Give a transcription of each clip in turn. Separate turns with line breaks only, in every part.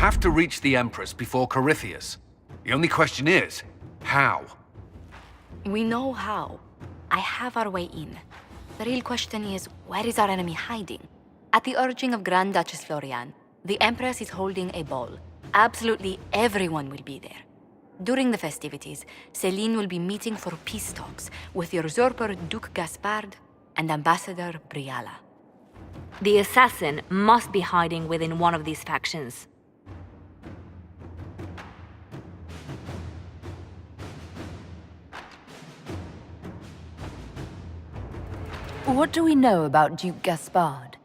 have to reach the Empress before Corypheus. The only question is, how?
We know how. I have our way in. The real question is, where is our enemy hiding? At the urging of Grand Duchess Florian, the Empress is holding a ball. Absolutely everyone will be there. During the festivities, Celine will be meeting for peace talks with the usurper Duke Gaspard and Ambassador Briala.
The assassin must be hiding within one of these factions.
What do we know about Duke Gaspard?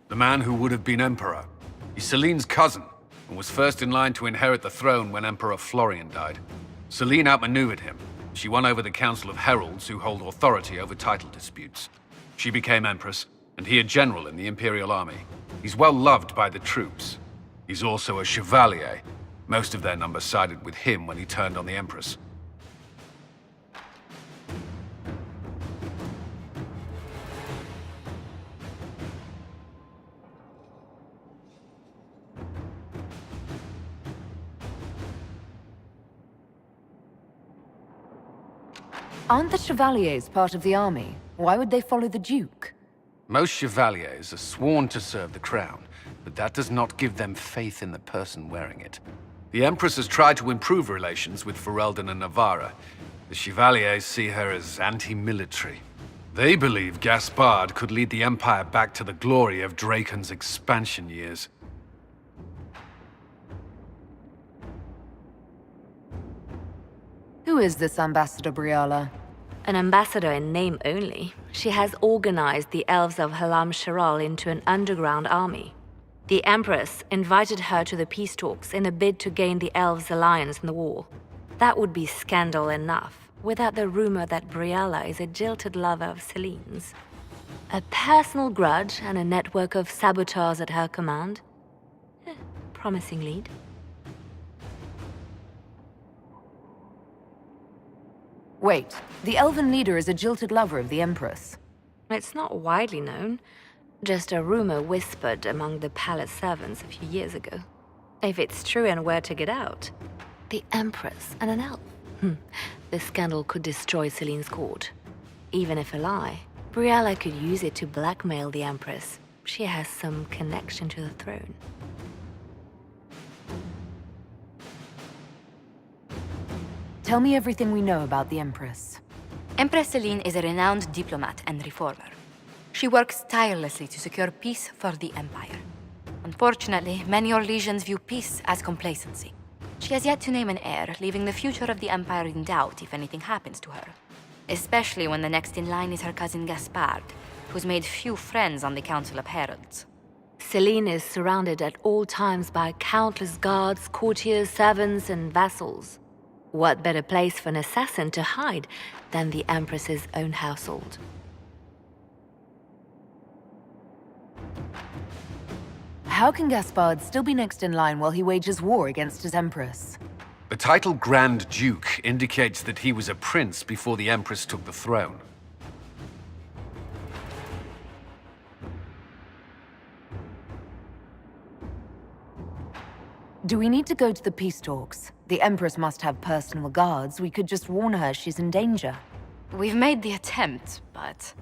The man who would have been Emperor. He's Celine's cousin, and was first in line to inherit the throne when Emperor Florian died. Celine outmaneuvered him. She won over the Council of Heralds, who hold authority over title disputes. She became Empress, and he a general in the Imperial Army. He's well loved by the troops. He's also a chevalier. Most of their number sided with him when he turned on the Empress.
Aren't the Chevaliers part of the army? Why would they follow the Duke?
Most chevaliers are sworn to serve the crown, but that does not give them faith in the person wearing it. The Empress has tried to improve relations with Ferelden and Navarra. The Chevaliers see her as anti-military. They believe Gaspard could lead the Empire back to the glory of Draken's expansion years.
Who is this Ambassador Briala?
An ambassador in name only, she has organized the elves of Halam Sharal into an underground army. The Empress invited her to the peace talks in a bid to gain the elves' alliance in the war. That would be scandal enough, without the rumor that Briala is a jilted lover of Celine's. A personal grudge and a network of saboteurs at her command. Promising lead.
Wait, the elven leader is a jilted lover of the Empress.
It's not widely known. Just a rumor whispered among the palace servants a few years ago. If it's true and were to get out, the Empress and an elf. The scandal could destroy Celine's court. Even if a lie, Briala could use it to blackmail the Empress. She has some connection to the throne.
Tell me everything we know about the Empress.
Empress Celine is a renowned diplomat and reformer. She works tirelessly to secure peace for the Empire. Unfortunately, many Orlesians view peace as complacency. She has yet to name an heir, leaving the future of the Empire in doubt if anything happens to her. Especially when the next in line is her cousin Gaspard, who's made few friends on the Council of Heralds.
Celine is surrounded at all times by countless guards, courtiers, servants, and vassals. What better place for an assassin to hide than the Empress's own household?
How can Gaspard still be next in line while he wages war against his Empress?
The title Grand Duke indicates that he was a prince before the Empress took the throne.
Do we need to go to the peace talks? The Empress must have personal guards. We could just warn her she's in danger.
We've made the attempt, but...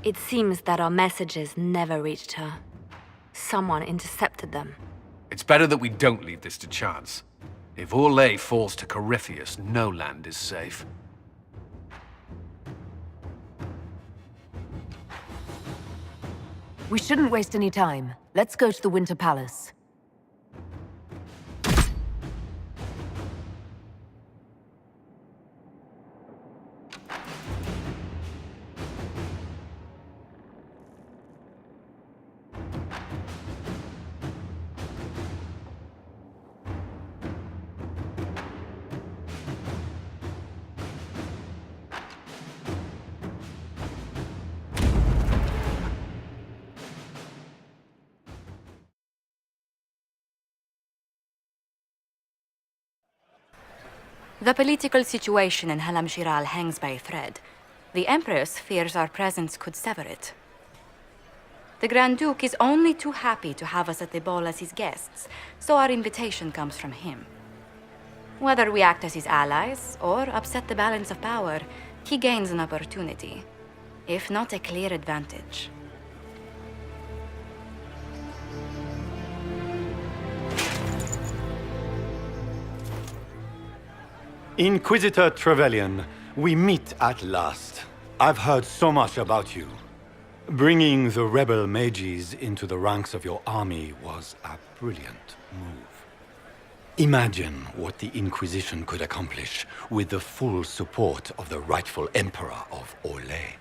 It seems that our messages never reached her. Someone intercepted them.
It's better that we don't leave this to chance. If Orlais falls to Corypheus, no land is safe.
We shouldn't waste any time. Let's go to the Winter Palace.
The political situation in Halam Shiral hangs by a thread. The Empress fears our presence could sever it. The Grand Duke is only too happy to have us at the ball as his guests, so our invitation comes from him. Whether we act as his allies or upset the balance of power, he gains an opportunity, if not a clear advantage.
Inquisitor Trevelyan, we meet at last. I've heard so much about you. Bringing the rebel mages into the ranks of your army was a brilliant move. Imagine what the Inquisition could accomplish with the full support of the rightful Emperor of Olay.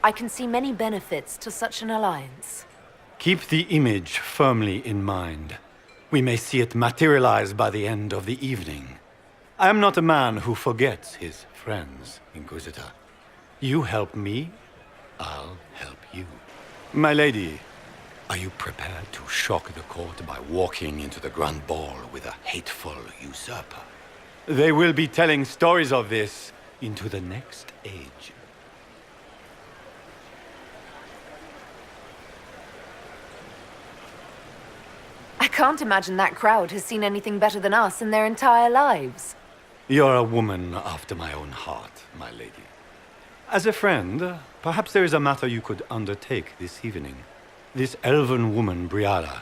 I can see many benefits to such an alliance.
Keep the image firmly in mind. We may see it materialize by the end of the evening. I am not a man who forgets his friends, Inquisitor. You help me, I'll help you. My lady, are you prepared to shock the court by walking into the Grand Ball with a hateful usurper? They will be telling stories of this into the next age.
I can't imagine that crowd has seen anything better than us in their entire lives.
You're a woman after my own heart, my lady. As a friend, perhaps there is a matter you could undertake this evening. This elven woman, Briala,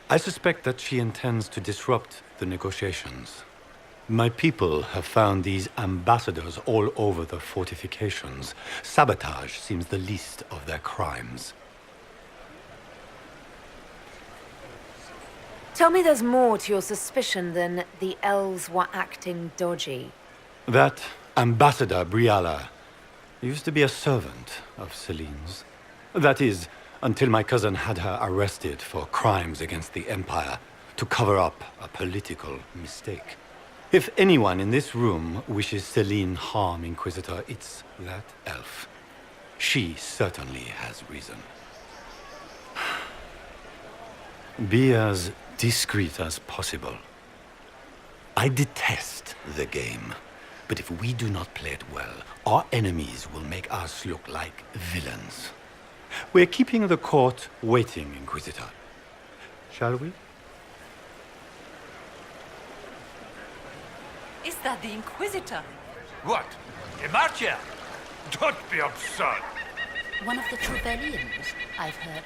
I suspect that she intends to disrupt the negotiations. My people have found these ambassadors all over the fortifications. Sabotage seems the least of their crimes.
Tell me there's more to your suspicion than the elves were acting dodgy.
That ambassador, Briala, used to be a servant of Celine's. That is, until my cousin had her arrested for crimes against the Empire to cover up a political mistake. If anyone in this room wishes Celine harm, Inquisitor, it's that elf. She certainly has reason. Be as discreet as possible. I detest the game, but if we do not play it well, our enemies will make us look like villains. We're keeping the court waiting, Inquisitor. Shall we?
Is that the Inquisitor?
What? A marcher? Don't be absurd.
One of the Trevelyan's, I've heard.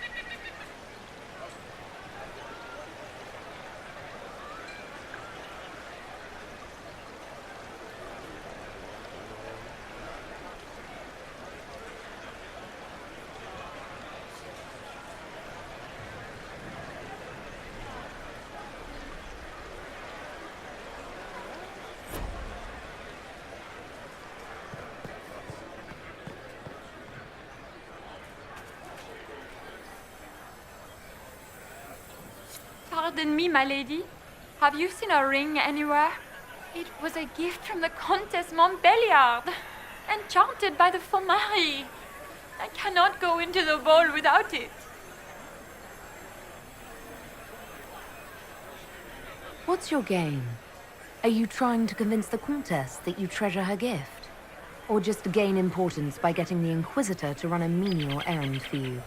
Pardon me, my lady. Have you seen a ring anywhere? It was a gift from the Comtesse Montbelliard, enchanted by the Fomari. I cannot go into the ball without it.
What's your game? Are you trying to convince the Comtesse that you treasure her gift? Or just to gain importance by getting the Inquisitor to run a menial errand for you?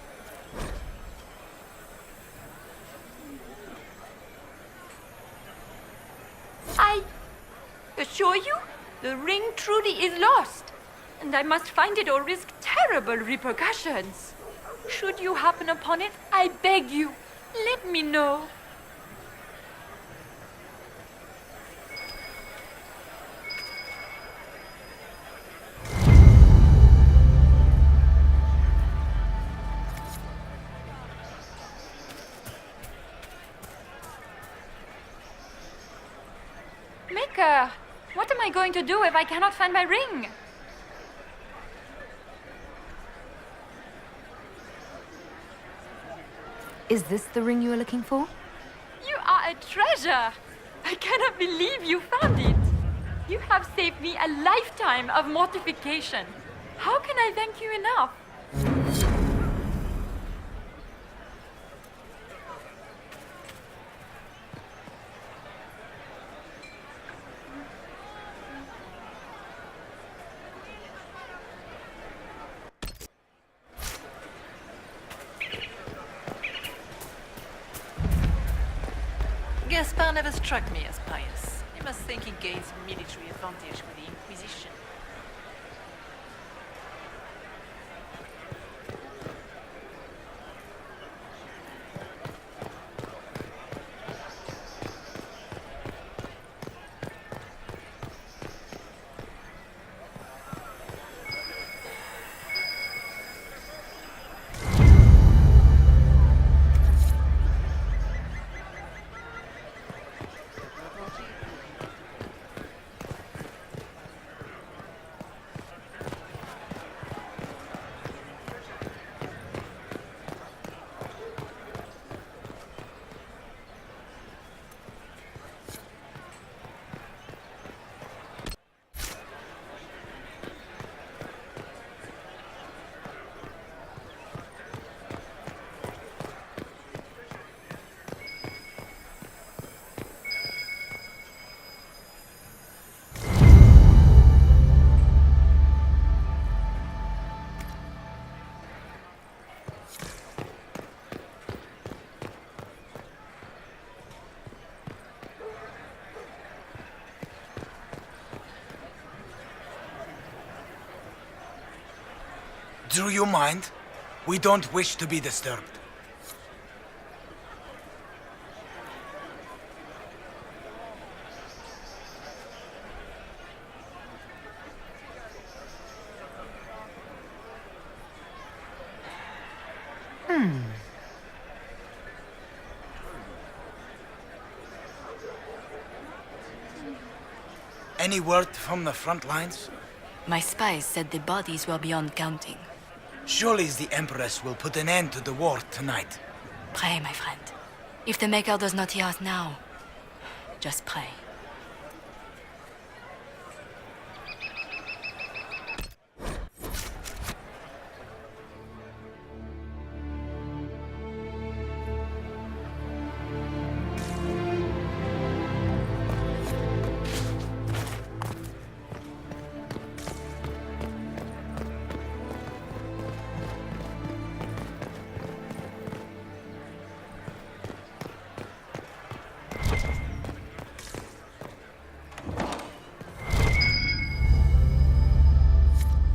I assure you, the ring truly is lost, and I must find it or risk terrible repercussions. Should you happen upon it, I beg you, let me know. Maker, what am I going to do if I cannot find my ring?
Is this the ring you were looking for?
You are a treasure! I cannot believe you found it! You have saved me a lifetime of mortification. How can I thank you enough?
Gaspar never struck me as pious. You must think he gains military advantage with the Inquisition.
Do you mind? We don't wish to be disturbed. Any word from the front lines?
My spies said the bodies were beyond counting.
Surely the Empress will put an end to the war tonight.
Pray, my friend. If the Maker does not hear us now, just pray.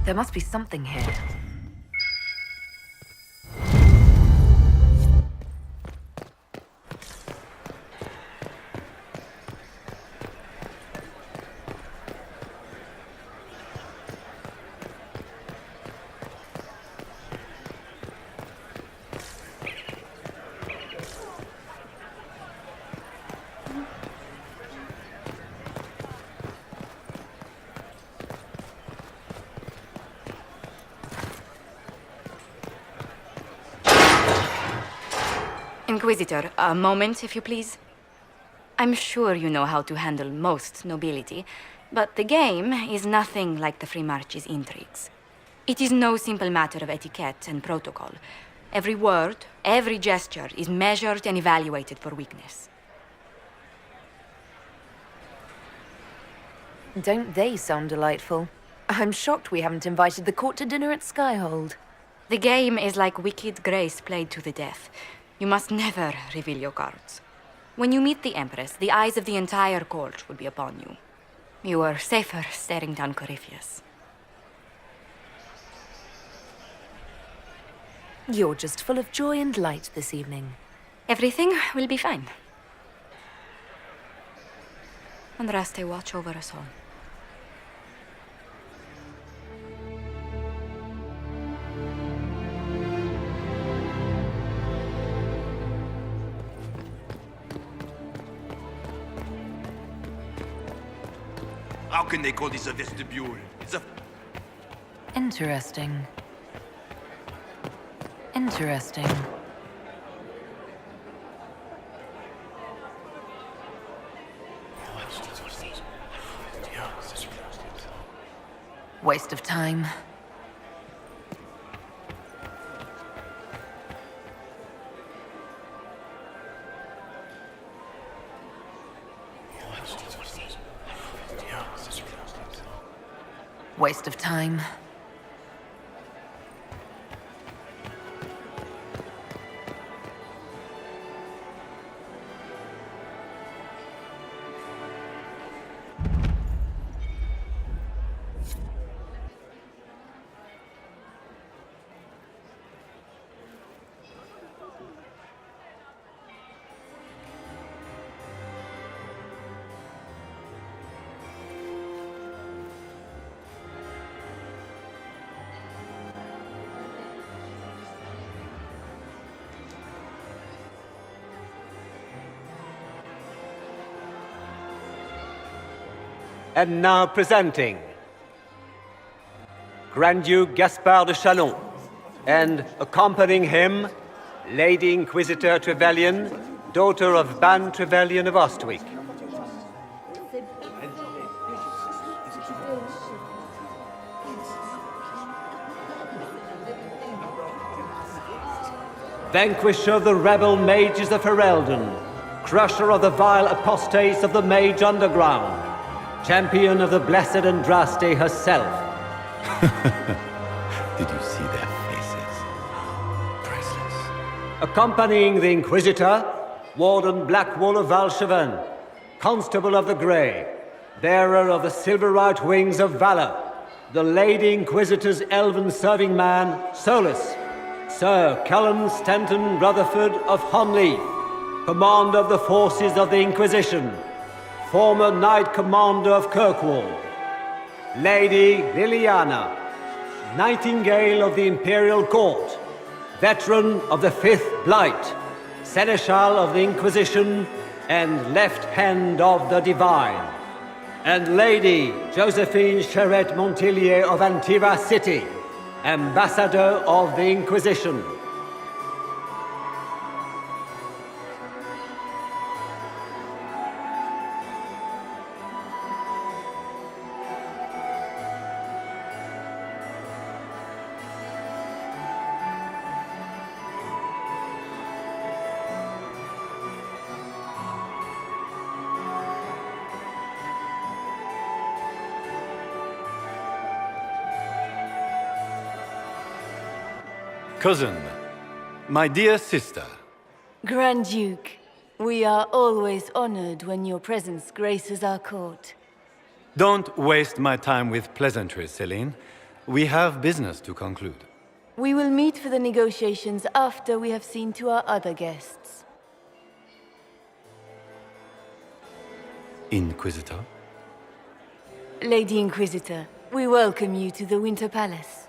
There must be something here.
Inquisitor, a moment, if you please. I'm sure you know how to handle most nobility, but the game is nothing like the Free March's intrigues. It is no simple matter of etiquette and protocol. Every word, every gesture is measured and evaluated for weakness.
Don't they sound delightful? I'm shocked we haven't invited the court to dinner at Skyhold.
The game is like Wicked Grace played to the death. You must never reveal your cards. When you meet the Empress, the eyes of the entire court will be upon you. You are safer staring down Corypheus.
You're just full of joy and light this evening.
Everything will be fine. Andraste, watch over us all.
How can they call this a vestibule? It's a...
Interesting. Interesting. Waste of time. Waste of time.
And now presenting Grand Duke Gaspard de Chalon, and accompanying him, Lady Inquisitor Trevelyan, daughter of Ban Trevelyan of Ostwick. Vanquisher of the rebel mages of Ferelden, crusher of the vile apostates of the Mage Underground, champion of the blessed Andraste herself.
Did you see their faces? Priceless.
Accompanying the Inquisitor, Warden Blackwall of Valcheven, Constable of the Grey, bearer of the silver-right wings of valor, the Lady Inquisitor's elven serving man, Solus, Sir Callum Stanton Rutherford of Honleith, Commander of the Forces of the Inquisition, former Knight Commander of Kirkwall, Lady Liliana, Nightingale of the Imperial Court, Veteran of the Fifth Blight, Seneschal of the Inquisition, and Left Hand of the Divine, and Lady Josephine Charette Montillier of Antiva City, Ambassador of the Inquisition.
Cousin, my dear sister.
Grand Duke, we are always honored when your presence graces our court.
Don't waste my time with pleasantries, Celine. We have business to conclude.
We will meet for the negotiations after we have seen to our other guests.
Inquisitor?
Lady Inquisitor, we welcome you to the Winter Palace.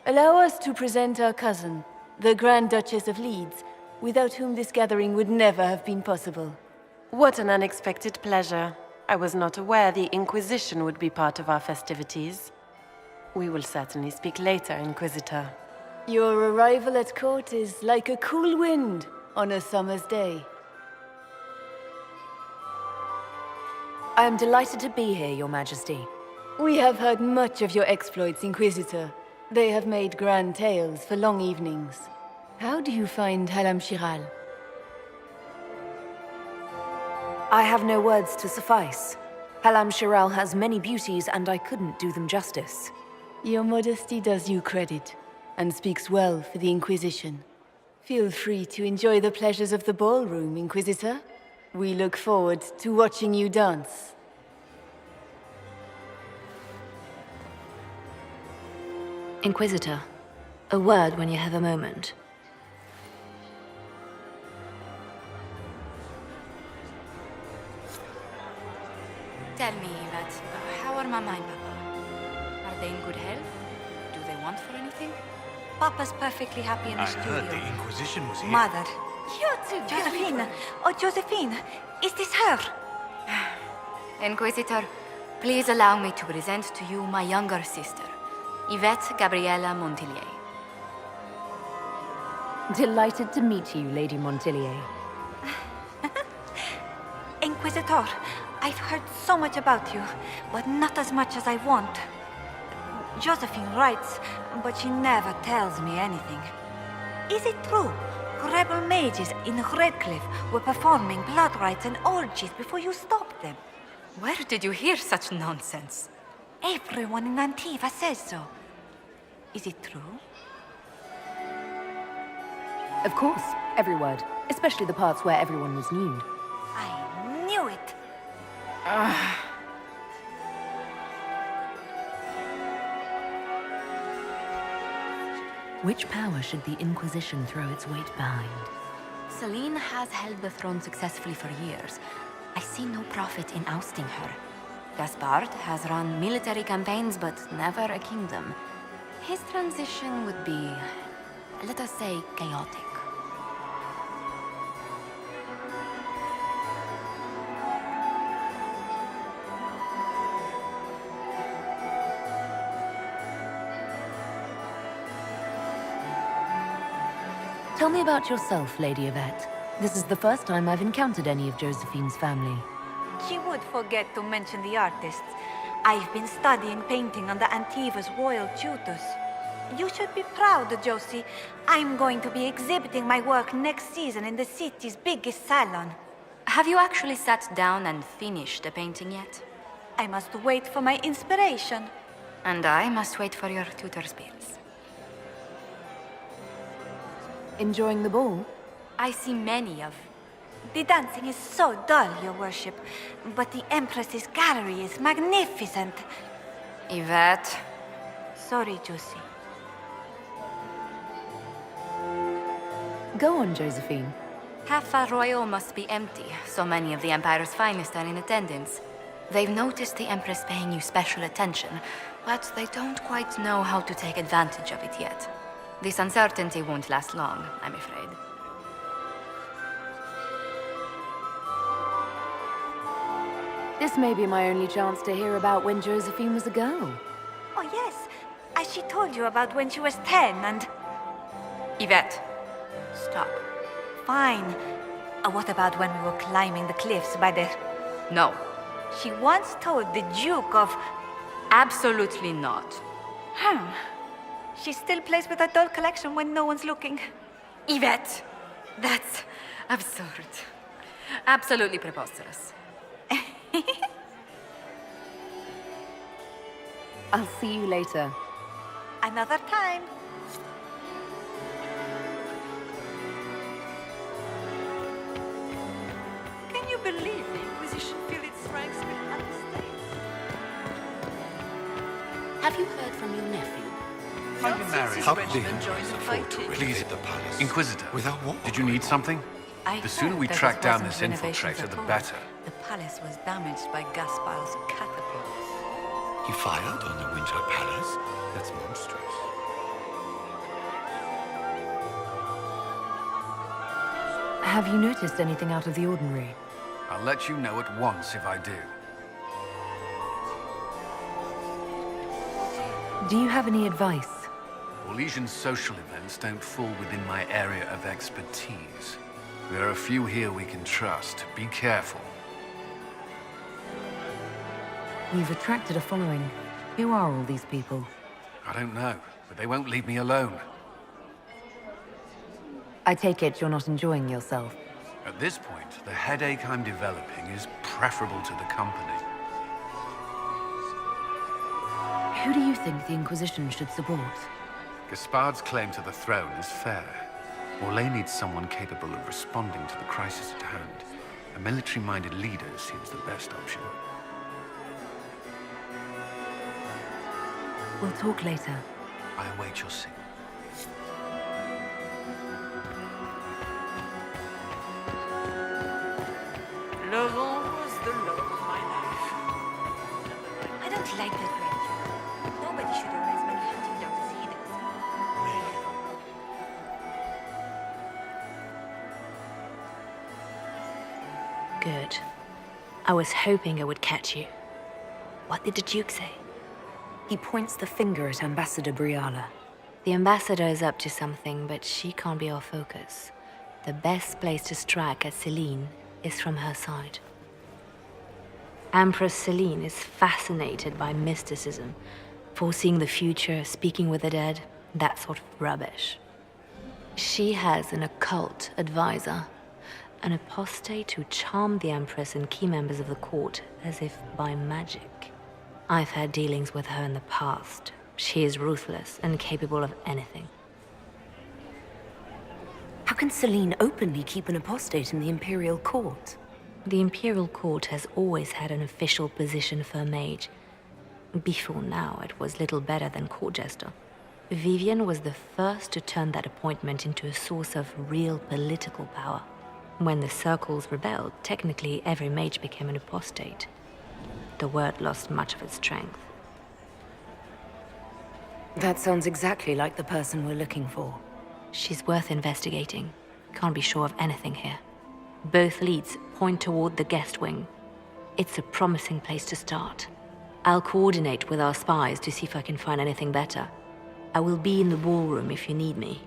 Allow us to present our cousin, the Grand Duchess of Leeds, without whom this gathering would never have been possible.
What an unexpected pleasure. I was not aware the Inquisition would be part of our festivities. We will certainly speak later, Inquisitor.
Your arrival at court is like a cool wind on a summer's day.
I am delighted to be here, Your Majesty.
We have heard much of your exploits, Inquisitor. They have made grand tales for long evenings. How do you find Halam Shiral?
I have no words to suffice. Halam Shiral has many beauties, and I couldn't do them justice.
Your modesty does you credit, and speaks well for the Inquisition. Feel free to enjoy the pleasures of the ballroom, Inquisitor. We look forward to watching you dance.
Inquisitor, a word when you have a moment.
Tell me, Yvette, how are Mama and Papa? Are they in good health? Do they want for anything?
Papa's perfectly happy in the
I
studio.
heard the Inquisition was here.
Mother. Josephine! Oh, Josephine! Is this her?
Inquisitor, please allow me to present to you my younger sister, Yvette Gabriella Montillier.
Delighted to meet you, Lady Montillier.
Inquisitor, I've heard so much about you, but not as much as I want. Josephine writes, but she never tells me anything. Is it true? Rebel mages in Redcliffe were performing blood rites and orgies before you stopped them.
Where did you hear such nonsense?
Everyone in Antiva says so. Is it true?
Of course, every word, especially the parts where everyone was nude.
I knew it.
Which power should the Inquisition throw its weight behind?
Celine has held the throne successfully for years. I see no profit in ousting her. Gaspard has run military campaigns, but never a kingdom. His transition would be, let us say, chaotic.
Tell me about yourself, Lady Yvette. This is the first time I've encountered any of Josephine's family.
She would forget to mention the artists. I've been studying painting under Antiva's royal tutors. You should be proud, Josie. I'm going to be exhibiting my work next season in the city's biggest salon.
Have you actually sat down and finished the painting yet?
I must wait for my inspiration.
And I must wait for your tutor's bills.
Enjoying the ball?
I see many of...
The dancing is so dull, Your Worship. But the Empress's gallery is magnificent.
Yvette.
Sorry, Josie.
Go on, Josephine.
Half Royal must be empty. So many of the Empire's finest are in attendance. They've noticed the Empress paying you special attention, but they don't quite know how to take advantage of it yet. This uncertainty won't last long, I'm afraid.
This may be my only chance to hear about when Josephine was a girl.
Oh, yes. As she told you about when she was 10 and...
Yvette, stop.
Fine. What about when we were climbing the cliffs by the...
No.
She once told the Duke of...
Absolutely not.
She still plays with her doll collection when no one's looking.
Yvette, that's absurd. Absolutely preposterous.
I'll see you later.
Another time.
Can you believe the Inquisition filled its ranks with understates?
Have you heard from your nephew?
Are you married?
How could they afford to
Please,
the palace?
Inquisitor,
Without war?
did you need something?
The
sooner we track down this infiltrator, the better.
The palace was damaged by Gaspar's catapults.
He fired on the Winter Palace? That's monstrous.
Have you noticed anything out of the ordinary?
I'll let you know at once if I do.
Do you have any advice?
Orlesian social events don't fall within my area of expertise. There are a few here we can trust. Be careful.
You've attracted a following. Who are all these people?
I don't know, but they won't leave me alone.
I take it you're not enjoying yourself.
At this point, the headache I'm developing is preferable to the company.
Who do you think the Inquisition should support?
Gaspard's claim to the throne is fair. Orlais needs someone capable of responding to the crisis at hand. A military-minded leader seems the best option.
We'll talk later.
I await your signal.
Laurent was the love of my life.
I don't like that red. Nobody should have as many hunting dogs as he does.
Good. I was hoping I would catch you. What did the Duke say?
He points the finger at Ambassador Briala.
The ambassador is up to something, but she can't be our focus. The best place to strike at Celine is from her side. Empress Celine is fascinated by mysticism, foreseeing the future, speaking with the dead, that sort of rubbish. She has an occult advisor, an apostate who charmed the Empress and key members of the court as if by magic. I've had dealings with her in the past. She is ruthless and capable of anything.
How can Celine openly keep an apostate in the Imperial Court?
The Imperial Court has always had an official position for a mage. Before now, it was little better than court jester. Vivian was the first to turn that appointment into a source of real political power. When the circles rebelled, technically every mage became an apostate. The word lost much of its strength.
That sounds exactly like the person we're looking for.
She's worth investigating. Can't be sure of anything here. Both leads point toward the guest wing. It's a promising place to start. I'll coordinate with our spies to see if I can find anything better. I will be in the ballroom if you need me.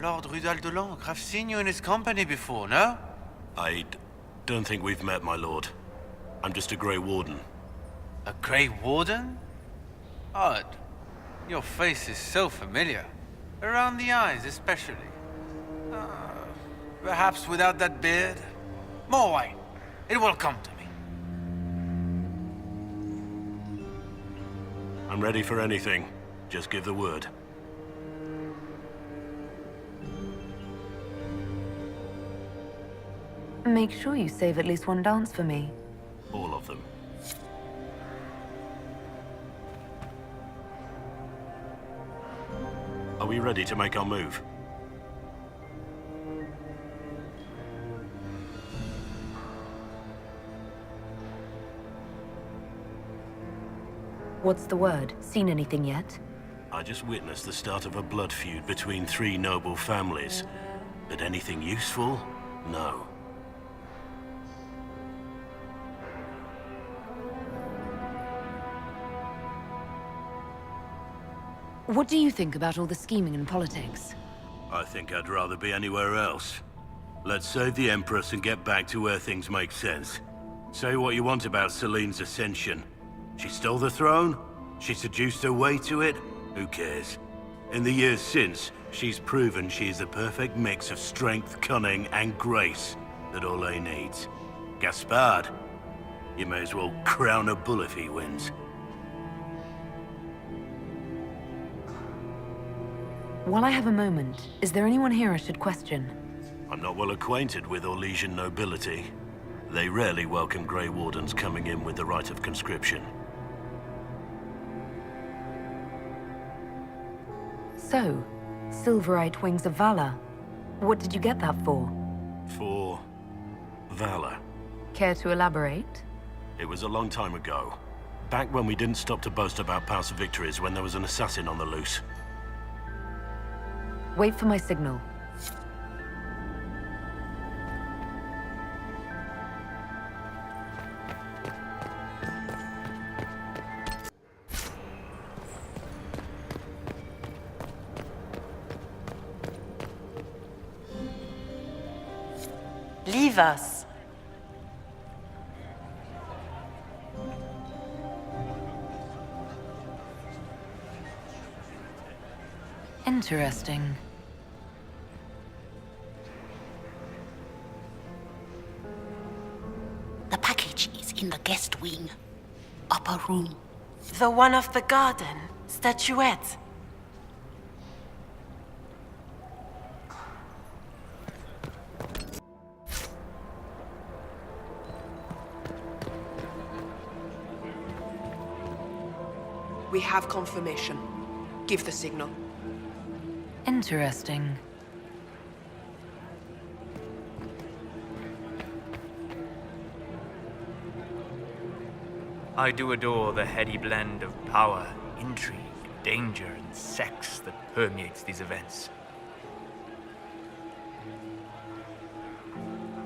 Lord Rudal de Lancre. I've seen you in his company before, no?
Don't think we've met, my lord. I'm just a Grey Warden.
A Grey Warden? Odd. Your face is so familiar. Around the eyes, especially. Perhaps without that beard? More wine. It will come to me.
I'm ready for anything. Just give the word.
Make sure you save at least one dance for me.
All of them. Are we ready to make our move?
What's the word? Seen anything yet?
I just witnessed the start of a blood feud between 3 noble families. But anything useful? No.
What do you think about all the scheming and politics?
I think I'd rather be anywhere else. Let's save the Empress and get back to where things make sense. Say what you want about Celine's ascension. She stole the throne? She seduced her way to it? Who cares? In the years since, she's proven she's the perfect mix of strength, cunning, and grace that Orlais needs. Gaspard, you may as well crown a bull if he wins.
While I have a moment, is there anyone here I should question?
I'm not well acquainted with Orlesian nobility. They rarely welcome Grey Wardens coming in with the right of conscription.
So, Silverite Wings of Valor. What did you get that for?
For valor.
Care to elaborate?
It was a long time ago. Back when we didn't stop to boast about past victories when there was an assassin on the loose.
Wait for my signal.
Leave us.
Interesting.
The package is in the guest wing. Upper room.
The one of the garden. Statuette.
We have confirmation. Give the signal.
Interesting.
I do adore the heady blend of power, intrigue, danger, and sex that permeates these events.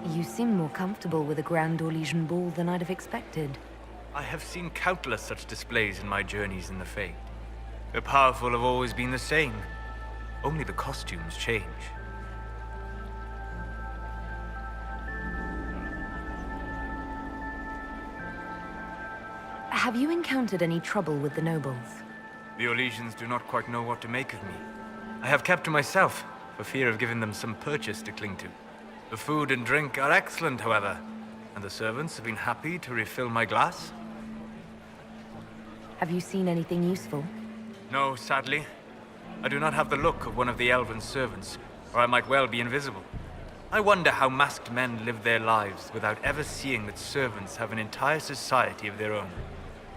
You seem more comfortable with a Grand Orlesian ball than I'd have expected.
I have seen countless such displays in my journeys in the Fade. The powerful have always been the same. Only the costumes change.
Have you encountered any trouble with the nobles?
The Orlesians do not quite know what to make of me. I have kept to myself, for fear of giving them some purchase to cling to. The food and drink are excellent, however, and the servants have been happy to refill my glass.
Have you seen anything useful?
No, sadly. I do not have the look of one of the elven servants, or I might well be invisible. I wonder how masked men live their lives without ever seeing that servants have an entire society of their own.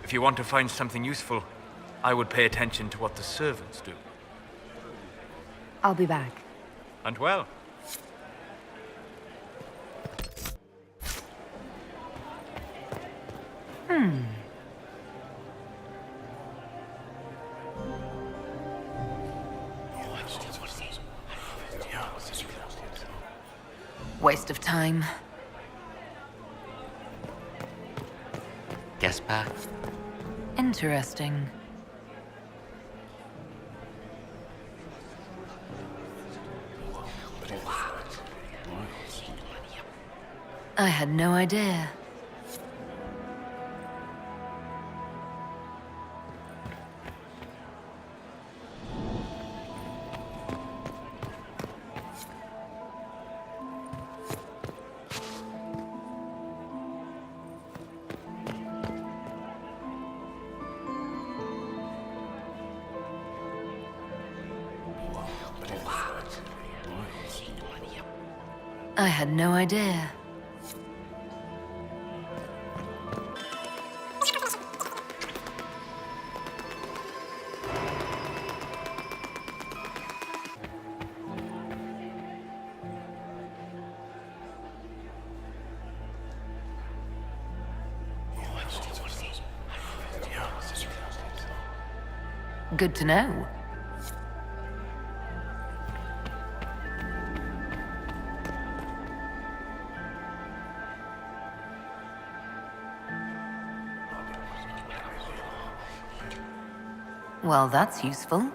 If you want to find something useful, I would pay attention to what the servants do.
I'll be back.
And well.
Waste of time.
Gaspard.
Interesting. I had no idea. I had no idea. Good to know. Well, that's useful.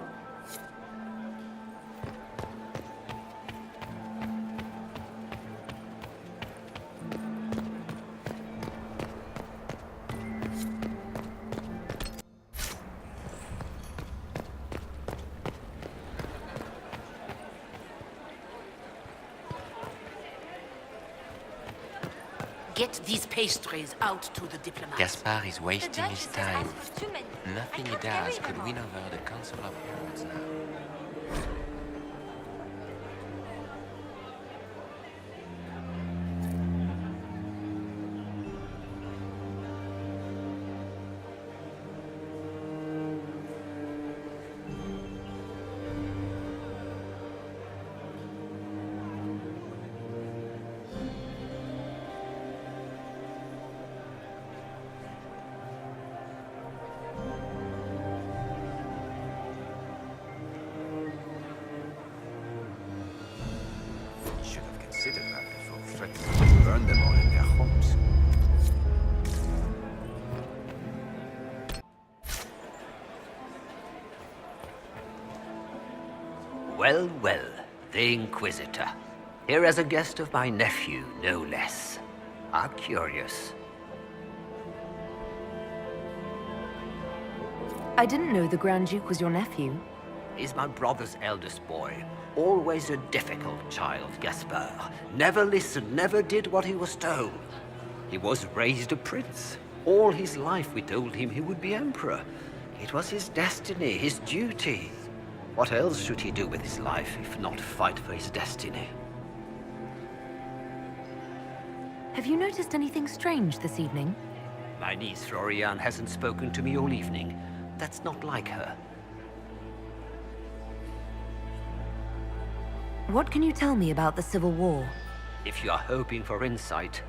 Get these pastries out to the diplomats.
Gaspard is wasting his time. Nothing he does could win over the Council of Heralds now.
Consider that before threatening to burn them all in their homes.
Well, well, the Inquisitor. Here as a guest of my nephew, no less. How curious.
I didn't know the Grand Duke was your nephew.
He's my brother's eldest boy. Always a difficult child, Gaspard. Never listened, never did what he was told. He was raised a prince. All his life we told him he would be emperor. It was his destiny, his duty. What else should he do with his life if not fight for his destiny?
Have you noticed anything strange this evening?
My niece Florian hasn't spoken to me all evening. That's not like her.
What can you tell me about the Civil War?
If you are hoping for insight,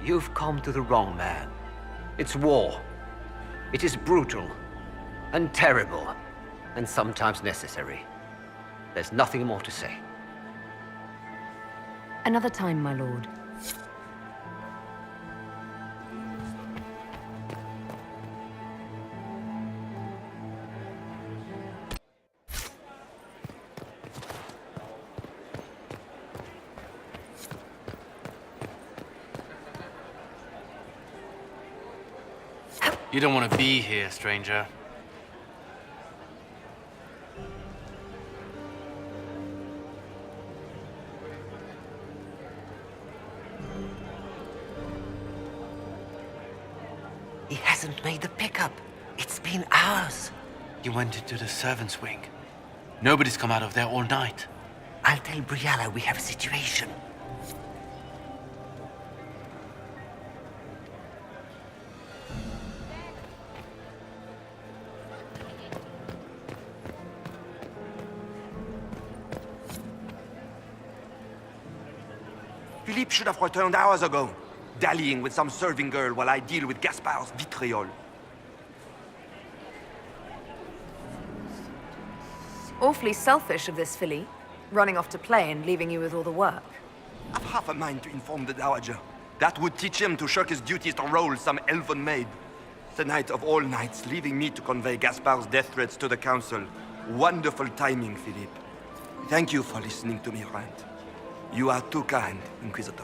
you've come to the wrong man. It's war. It is brutal, and terrible, and sometimes necessary. There's nothing more to say.
Another time, my lord.
You don't want to be here, stranger.
He hasn't made the pickup. It's been hours.
You went into the servants' wing. Nobody's come out of there all night.
I'll tell Briala we have a situation.
Philippe should have returned hours ago, dallying with some serving girl while I deal with Gaspard's vitriol.
Awfully selfish of this filly, running off to play and leaving you with all the work.
I've half a mind to inform the Dowager. That would teach him to shirk his duties to roll some elven maid. Tonight of all nights, leaving me to convey Gaspard's death threats to the Council. Wonderful timing, Philippe. Thank you for listening to me rant. You are too kind, Inquisitor.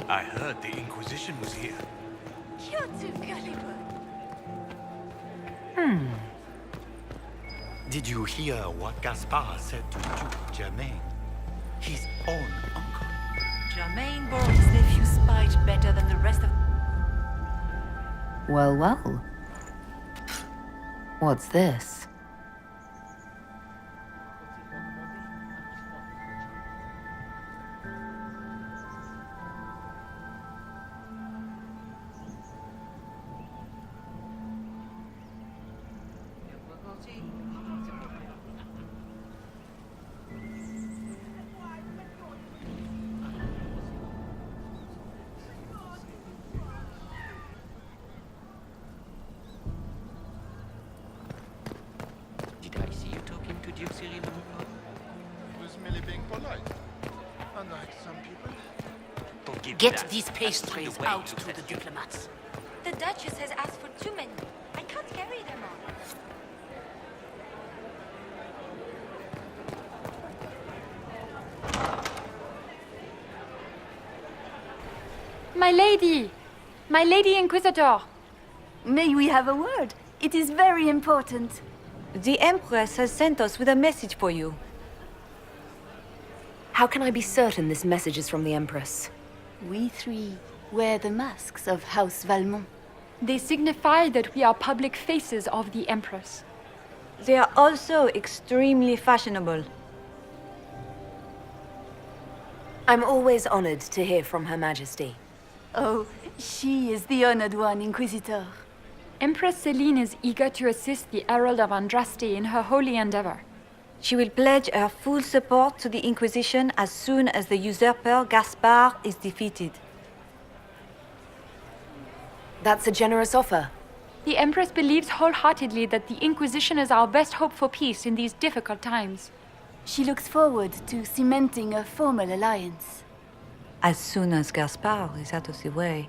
I heard the Inquisition was here.
You're too gullible.
Did you hear what Gaspard said to Duke Germain? His own uncle.
Germain bore his nephew's spite better than the rest of...
Well, well. What's this?
Did I see you talking to Duke Cyril?
He was merely being polite. Unlike some people.
Get these pastries out to the diplomats.
The Duchess has asked for too many. I can't carry them all.
My lady! My lady Inquisitor!
May we have a word? It is very important.
The Empress has sent us with a message for you.
How can I be certain this message is from the Empress?
We three wear the masks of House Valmont.
They signify that we are public faces of the Empress.
They are also extremely fashionable.
I'm always honored to hear from Her Majesty.
Oh, she is the honored one, Inquisitor.
Empress Celine is eager to assist the Herald of Andraste in her holy endeavor.
She will pledge her full support to the Inquisition as soon as the usurper Gaspard is defeated.
That's a generous offer.
The Empress believes wholeheartedly that the Inquisition is our best hope for peace in these difficult times.
She looks forward to cementing a formal alliance.
As soon as Gaspard is out of the way.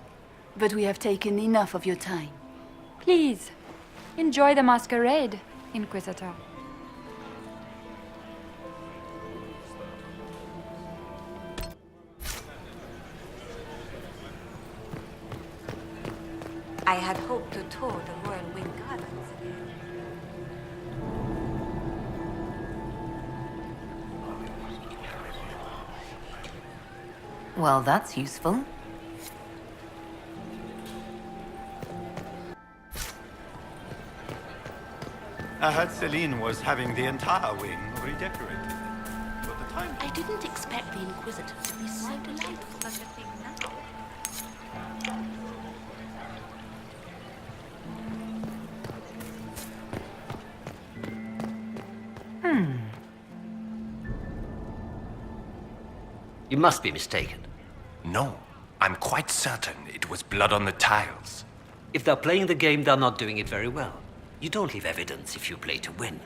But we have taken enough of your time.
Please, enjoy the masquerade, Inquisitor.
I had hoped to tour the Royal Wing Gardens.
Well, that's useful.
I heard Celine was having the entire wing redecorated. For the time.
I didn't expect the Inquisitor to be so delightful.
You must be mistaken.
No, I'm quite certain it was blood on the tiles.
If they're playing the game, they're not doing it very well. You don't leave evidence if you play to win.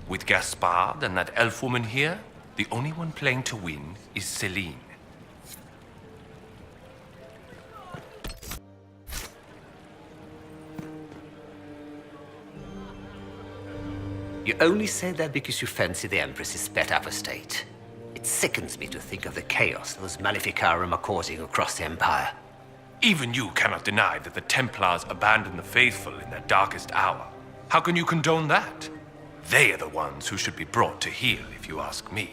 With Gaspard and that elf woman here, the only one playing to win is Celine.
You only say that because you fancy the Empress's pet apostate. It sickens me to think of the chaos those Maleficarum are causing across the Empire.
Even you cannot deny that the Templars abandoned the faithful in their darkest hour. How can you condone that? They are the ones who should be brought to heel, if you ask me.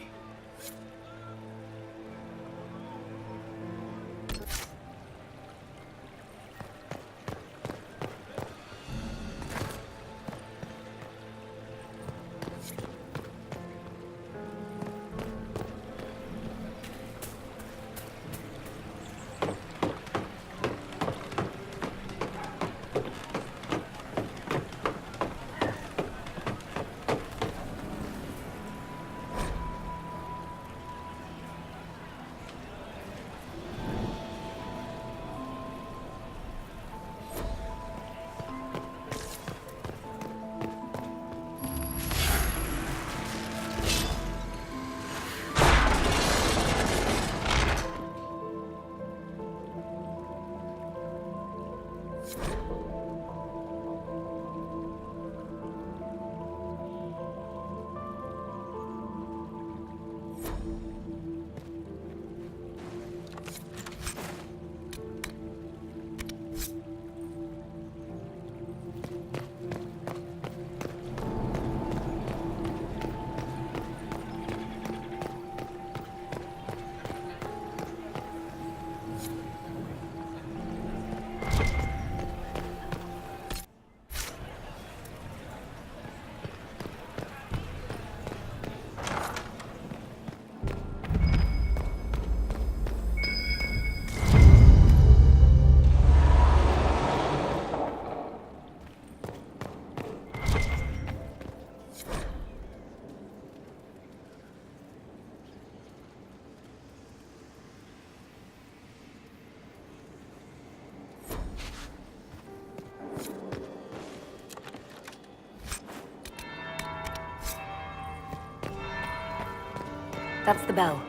That's the bell.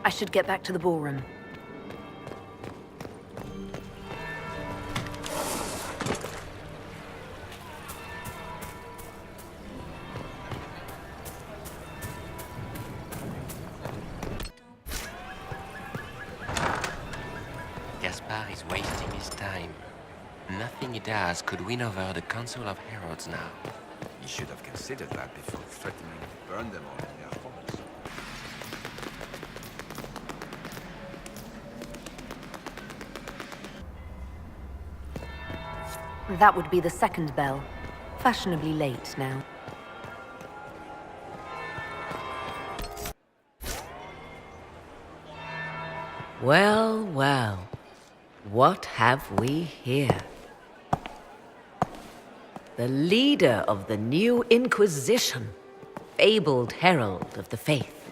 I should get back to the ballroom.
Gaspard is wasting his time. Nothing he does could win over the Council of Heralds now.
He should have considered that before threatening to burn them all in their halls.
That would be the second bell. Fashionably late now.
Well, well. What have we here? The leader of the new Inquisition, fabled herald of the faith,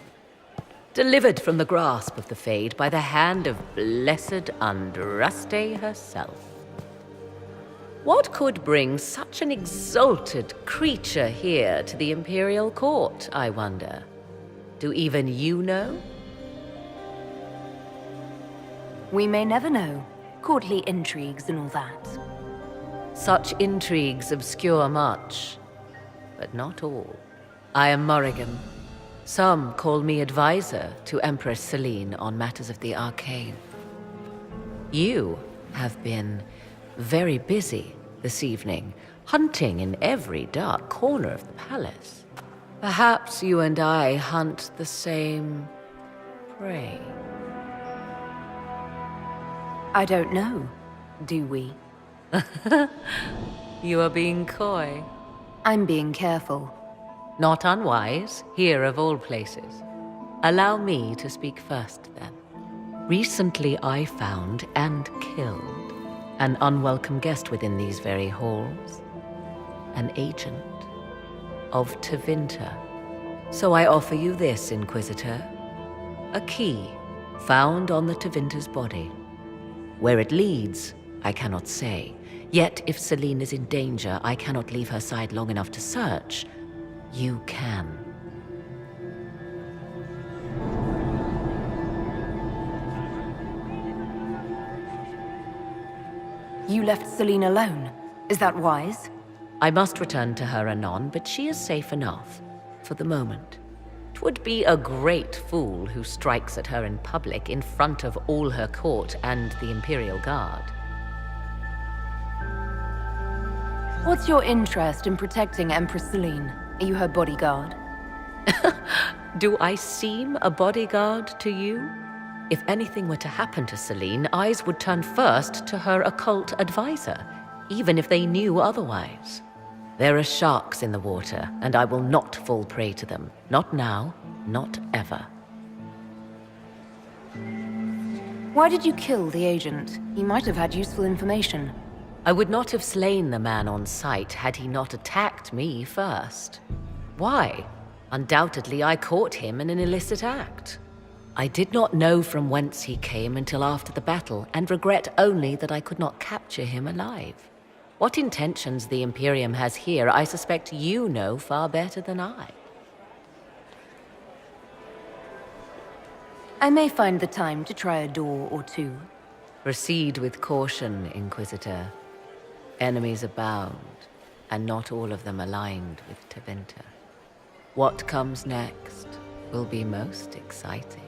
delivered from the grasp of the Fade by the hand of blessed Andraste herself. What could bring such an exalted creature here to the Imperial Court, I wonder? Do even you know?
We may never know. Courtly intrigues and all that.
Such intrigues obscure much, but not all. I am Morrigan. Some call me advisor to Empress Celine on matters of the arcane. You have been very busy this evening, hunting in every dark corner of the palace. Perhaps you and I hunt the same prey.
I don't know. Do we?
You are being coy.
I'm being careful.
Not unwise, here of all places. Allow me to speak first, then. Recently I found and killed an unwelcome guest within these very halls. An agent of Tevinter. So I offer you this, Inquisitor. A key found on the Tevinter's body. Where it leads, I cannot say. Yet, if Celine is in danger, I cannot leave her side long enough to search. You can.
You left Celine alone. Is that wise?
I must return to her anon, but she is safe enough, for the moment. 'Twould be a great fool who strikes at her in public in front of all her court and the Imperial Guard.
What's your interest in protecting Empress Celine? Are you her bodyguard?
Do I seem a bodyguard to you? If anything were to happen to Celine, eyes would turn first to her occult advisor, even if they knew otherwise. There are sharks in the water, and I will not fall prey to them. Not now, not ever.
Why did you kill the agent? He might have had useful information.
I would not have slain the man on sight had he not attacked me first. Why? Undoubtedly, I caught him in an illicit act. I did not know from whence he came until after the battle, and regret only that I could not capture him alive. What intentions the Imperium has here, I suspect you know far better than I.
I may find the time to try a door or two.
Proceed with caution, Inquisitor. Enemies abound, and not all of them aligned with Tevinter. What comes next will be most exciting.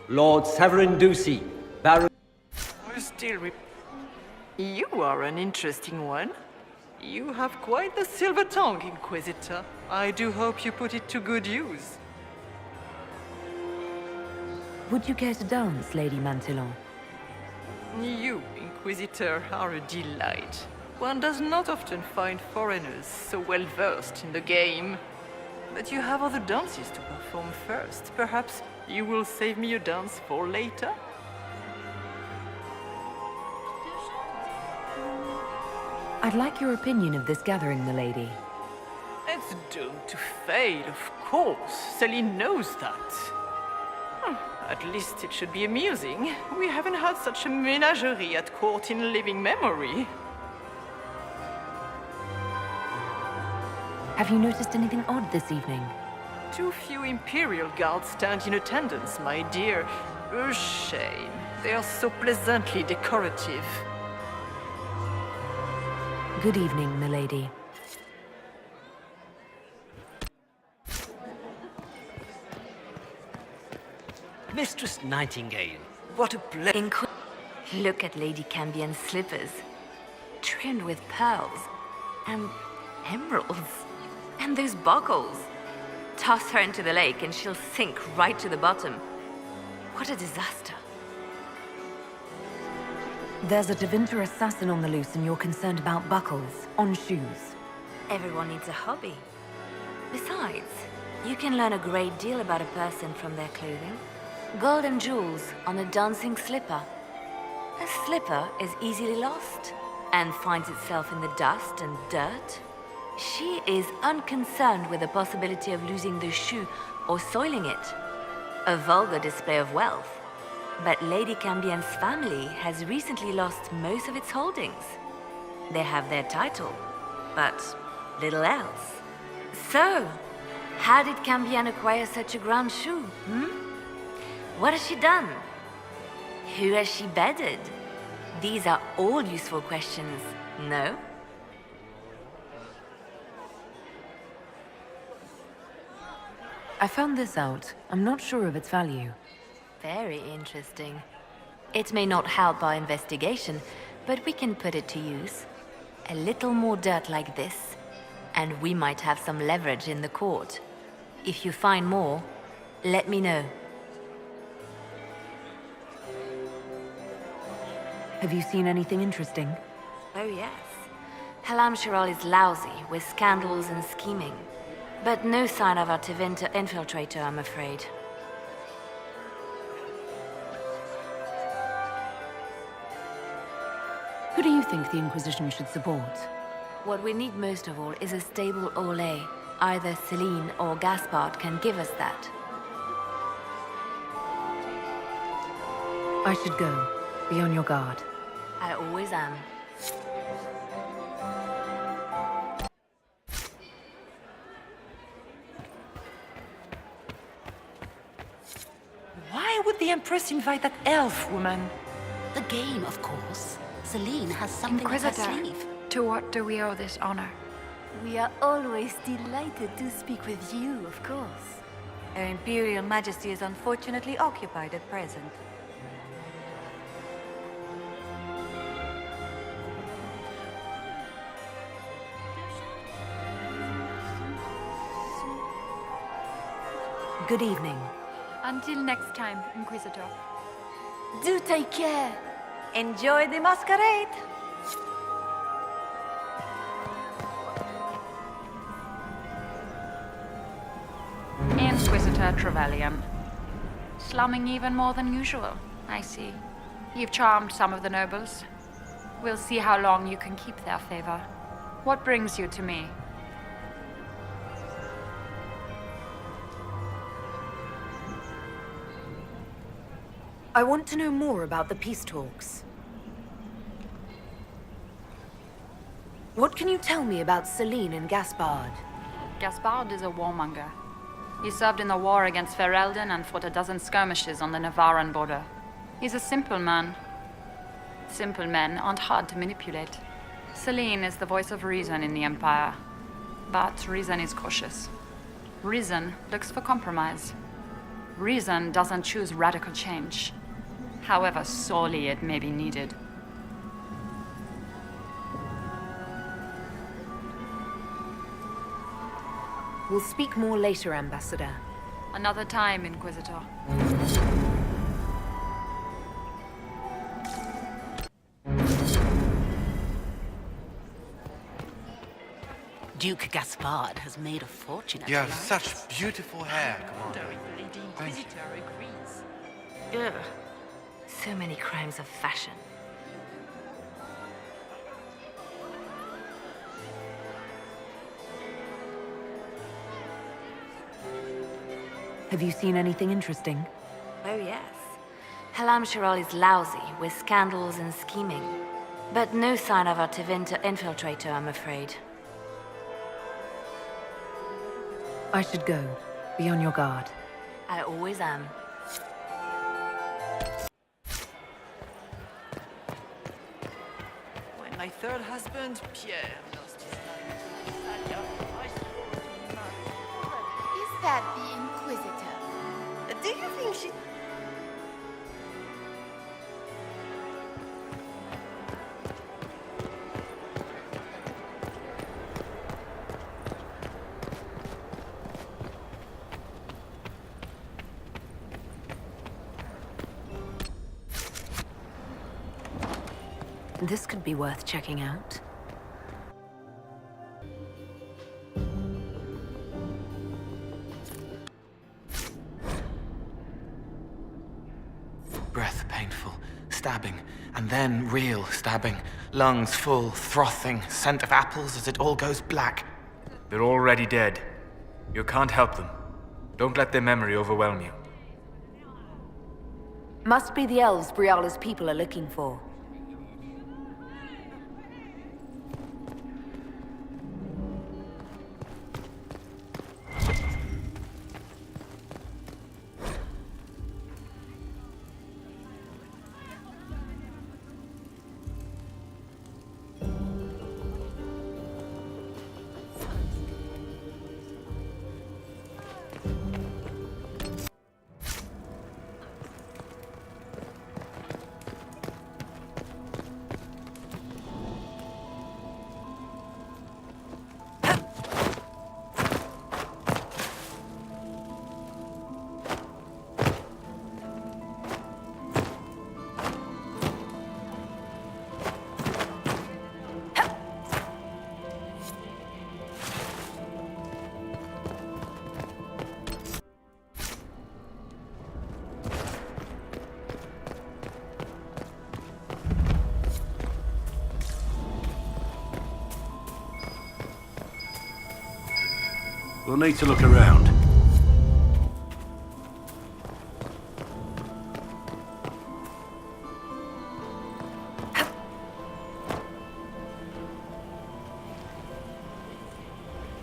Lord Severin Ducey, Baron...
You are an interesting one. You have quite the silver tongue, Inquisitor. I do hope you put it to good use.
Would you care to dance, Lady Mantillon?
You, Inquisitor, are a delight. One does not often find foreigners so well versed in the game. But you have other dances to perform first. Perhaps you will save me a dance for later?
I'd like your opinion of this gathering, milady.
It's doomed to fail, of course. Celine knows that. At least it should be amusing. We haven't had such a menagerie at court in living memory.
Have you noticed anything odd this evening?
Too few Imperial guards stand in attendance, my dear. A shame. They are so pleasantly decorative.
Good evening, milady.
Mistress Nightingale, what a pleasure.
Look at Lady Cambion's slippers, trimmed with pearls and emeralds. And those buckles. Toss her into the lake and she'll sink right to the bottom. What a disaster.
There's a Tevinter assassin on the loose and you're concerned about buckles on shoes.
Everyone needs a hobby. Besides, you can learn a great deal about a person from their clothing. Gold and jewels on a dancing slipper. A slipper is easily lost and finds itself in the dust and dirt. She is unconcerned with the possibility of losing the shoe or soiling it. A vulgar display of wealth. But Lady Cambion's family has recently lost most of its holdings. They have their title, but little else. So, how did Cambion acquire such a grand shoe, What has she done? Who has she bedded? These are all useful questions, no?
I found this out. I'm not sure of its value.
Very interesting. It may not help our investigation, but we can put it to use. A little more dirt like this, and we might have some leverage in the court. If you find more, let me know.
Have you seen anything interesting?
Oh yes. Halam Shiral is lousy with scandals and scheming. But no sign of our Tevinter infiltrator, I'm afraid.
Who do you think the Inquisition should support?
What we need most of all is a stable Olay. Either Celine or Gaspard can give us that.
I should go. Be on your guard.
I always am.
Why would the Empress invite that elf woman?
The game, of course. Celine has something up her
Inquisitor,
sleeve.
to what do we owe this honor?
We are always delighted to speak with you, of course. Her Imperial Majesty is unfortunately occupied at present.
Good evening.
Until next time, Inquisitor.
Do take care. Enjoy the masquerade.
Inquisitor Trevelyan. Slumming even more than usual, I see. You've charmed some of the nobles. We'll see how long you can keep their favor. What brings you to me?
I want to know more about the peace talks. What can you tell me about Celine and Gaspard?
Gaspard is a warmonger. He served in the war against Ferelden and fought a dozen skirmishes on the Navarran border. He's a simple man. Simple men aren't hard to manipulate. Celine is the voice of reason in the Empire. But reason is cautious. Reason looks for compromise. Reason doesn't choose radical change, however sorely it may be needed.
We'll speak more later, Ambassador.
Another time, Inquisitor.
Duke Gaspard has made a fortune at
You have
life.
such beautiful hair. Come on.
Lady Inquisitor agrees.
Ugh. So many crimes of fashion.
Have you seen anything interesting?
Oh, yes. Halam Shiral is lousy, with scandals and scheming. But no sign of a Tevinter infiltrator, I'm afraid.
I should go. Be on your guard.
I always am.
When my third husband, Pierre, lost his life.
Is that the Inquisitor?
Do you think she...
This could be worth checking out.
Breath painful, stabbing, and then real stabbing. Lungs full, frothing, scent of apples as it all goes black.
They're already dead. You can't help them. Don't let their memory overwhelm you.
Must be the elves Briala's people are looking for.
We'll need to look around.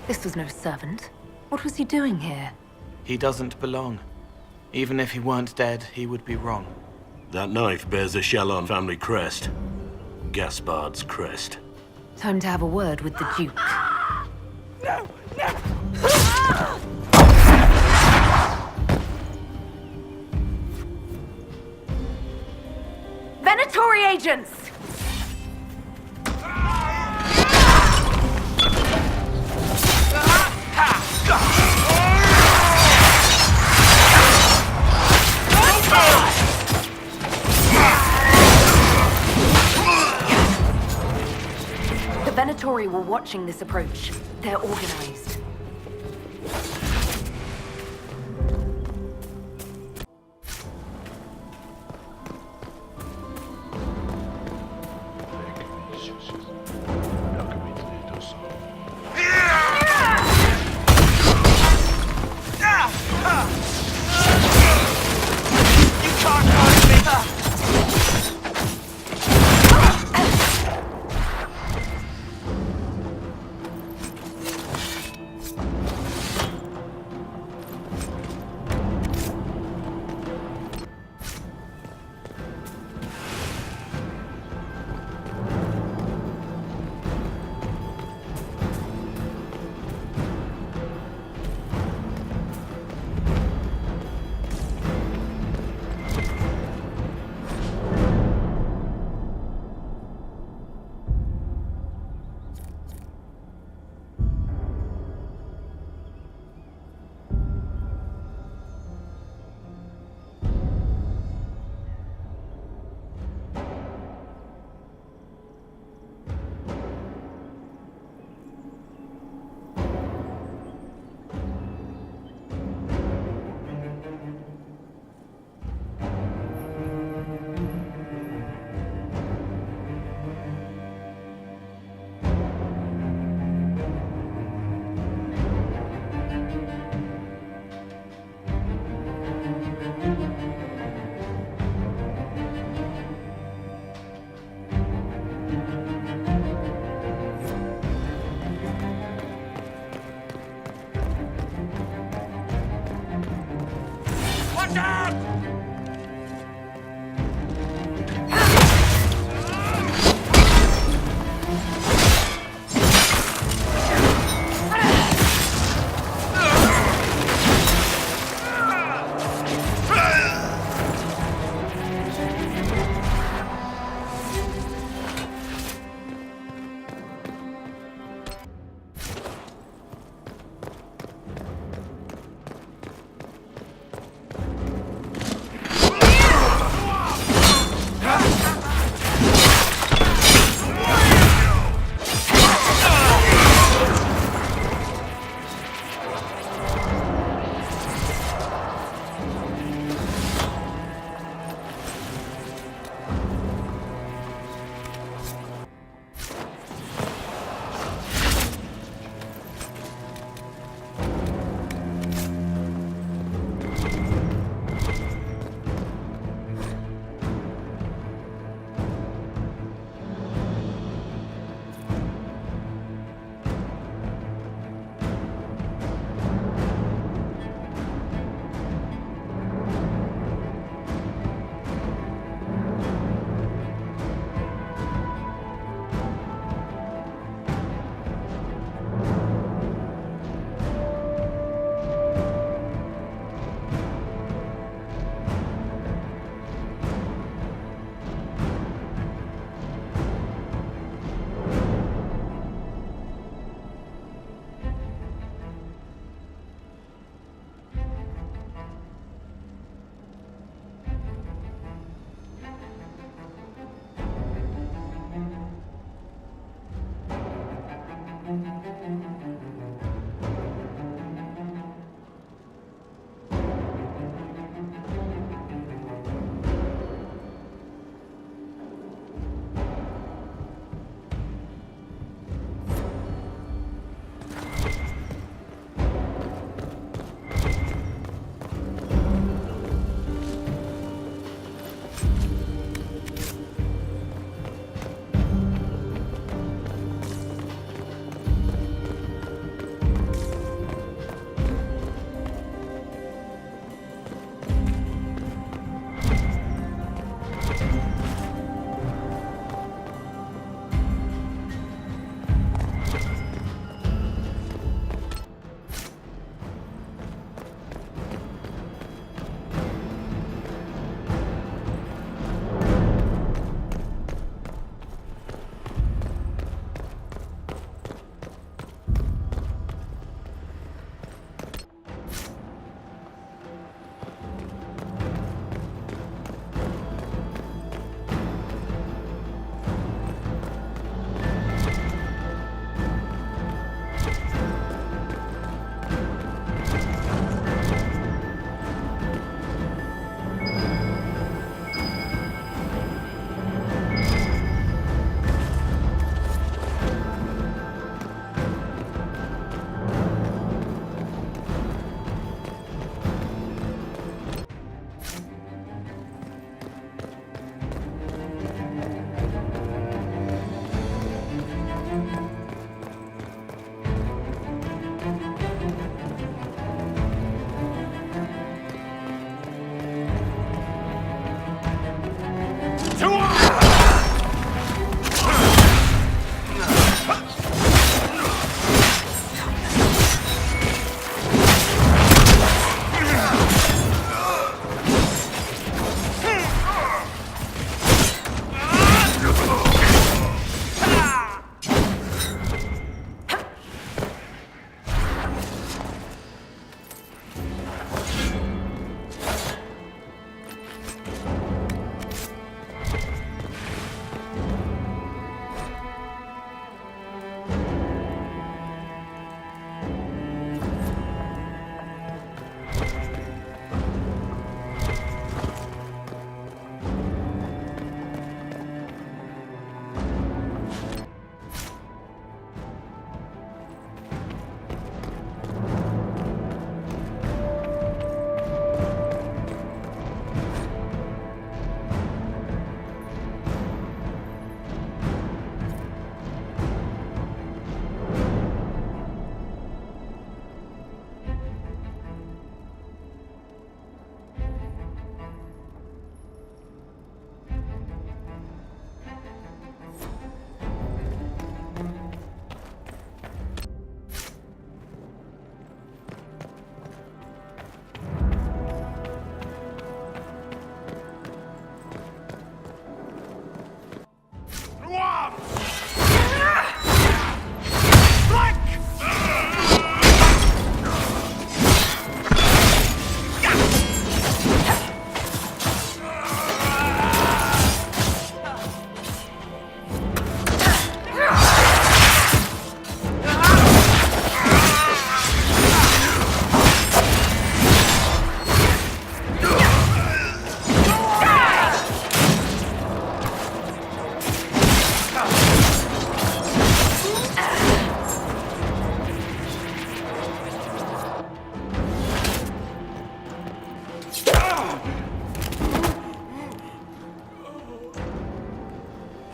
This was no servant. What was he doing here?
He doesn't belong. Even if he weren't dead, he would be wrong.
That knife bears a Shalon family crest. Gaspard's crest.
Time to have a word with the Duke.
No! No!
Venatori agents! The Venatori were watching this approach. They're organized.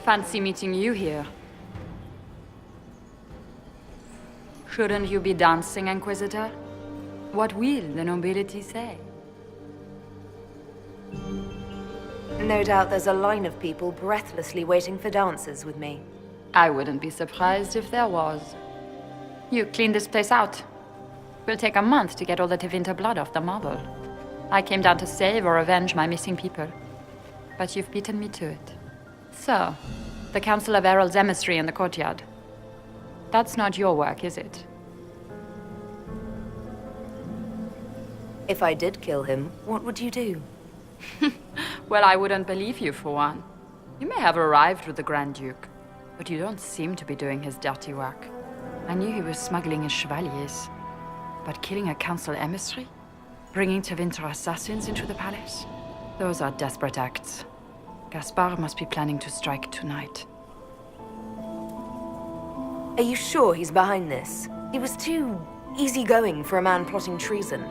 Fancy meeting you here. Shouldn't you be dancing, Inquisitor? What will the nobility say?
No doubt there's a line of people breathlessly waiting for dances with me.
I wouldn't be surprised if there was. You clean this place out. Will take a month to get all the Tevinter blood off the marble. I came down to save or avenge my missing people. But you've beaten me to it. So, the Council of Herald's emissary in the courtyard. That's not your work, is it?
If I did kill him, what would you do?
Well, I wouldn't believe you, for one. You may have arrived with the Grand Duke, but you don't seem to be doing his dirty work. I knew he was smuggling his chevaliers. But killing a council emissary? Bringing Tevinter assassins into the palace? Those are desperate acts. Gaspard must be planning to strike tonight.
Are you sure he's behind this? He was too easygoing for a man plotting treason.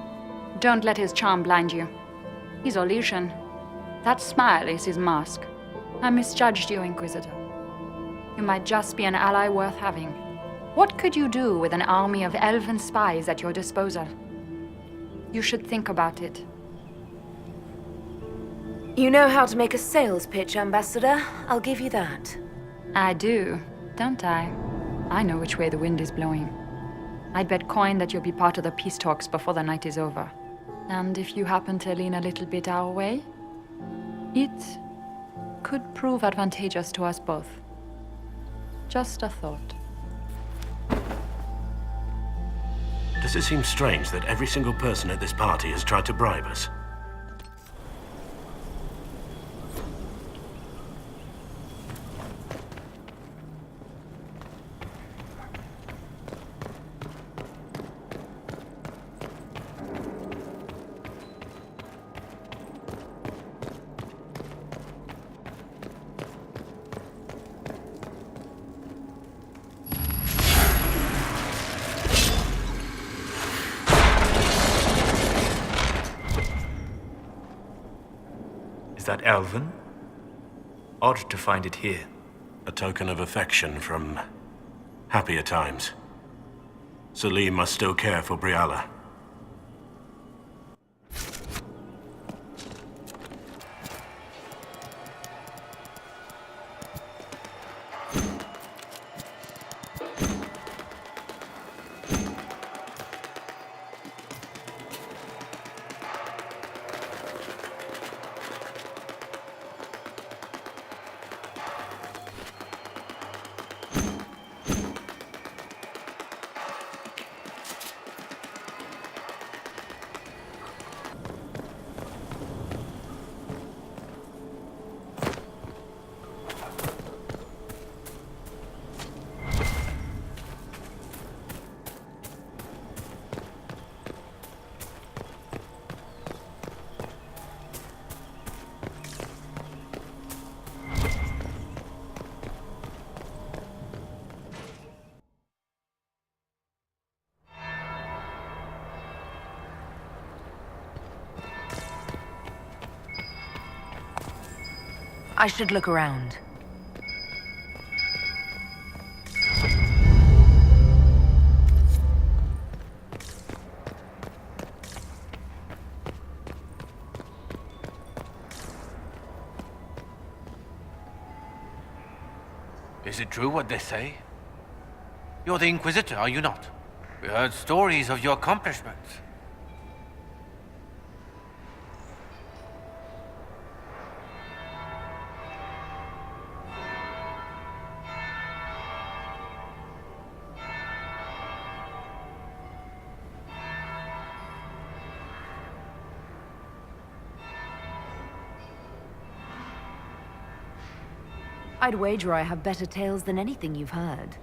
Don't let his charm blind you. He's Orlesian. That smile is his mask. I misjudged you, Inquisitor. You might just be an ally worth having. What could you do with an army of elven spies at your disposal? You should think about it.
You know how to make a sales pitch, Ambassador. I'll give you that.
I do, don't I? I know which way the wind is blowing. I'd bet coin that you'll be part of the peace talks before the night is over. And if you happen to lean a little bit our way, it could prove advantageous to us both. Just a thought.
Does it seem strange that every single person at this party has tried to bribe us?
Is that Elven? Odd to find it here.
A token of affection from happier times. Selim must still care for Briala.
I should look around.
Is it true what they say? You're the Inquisitor, are you not? We heard stories of your accomplishments.
I'd wager I have better tales than anything you've heard.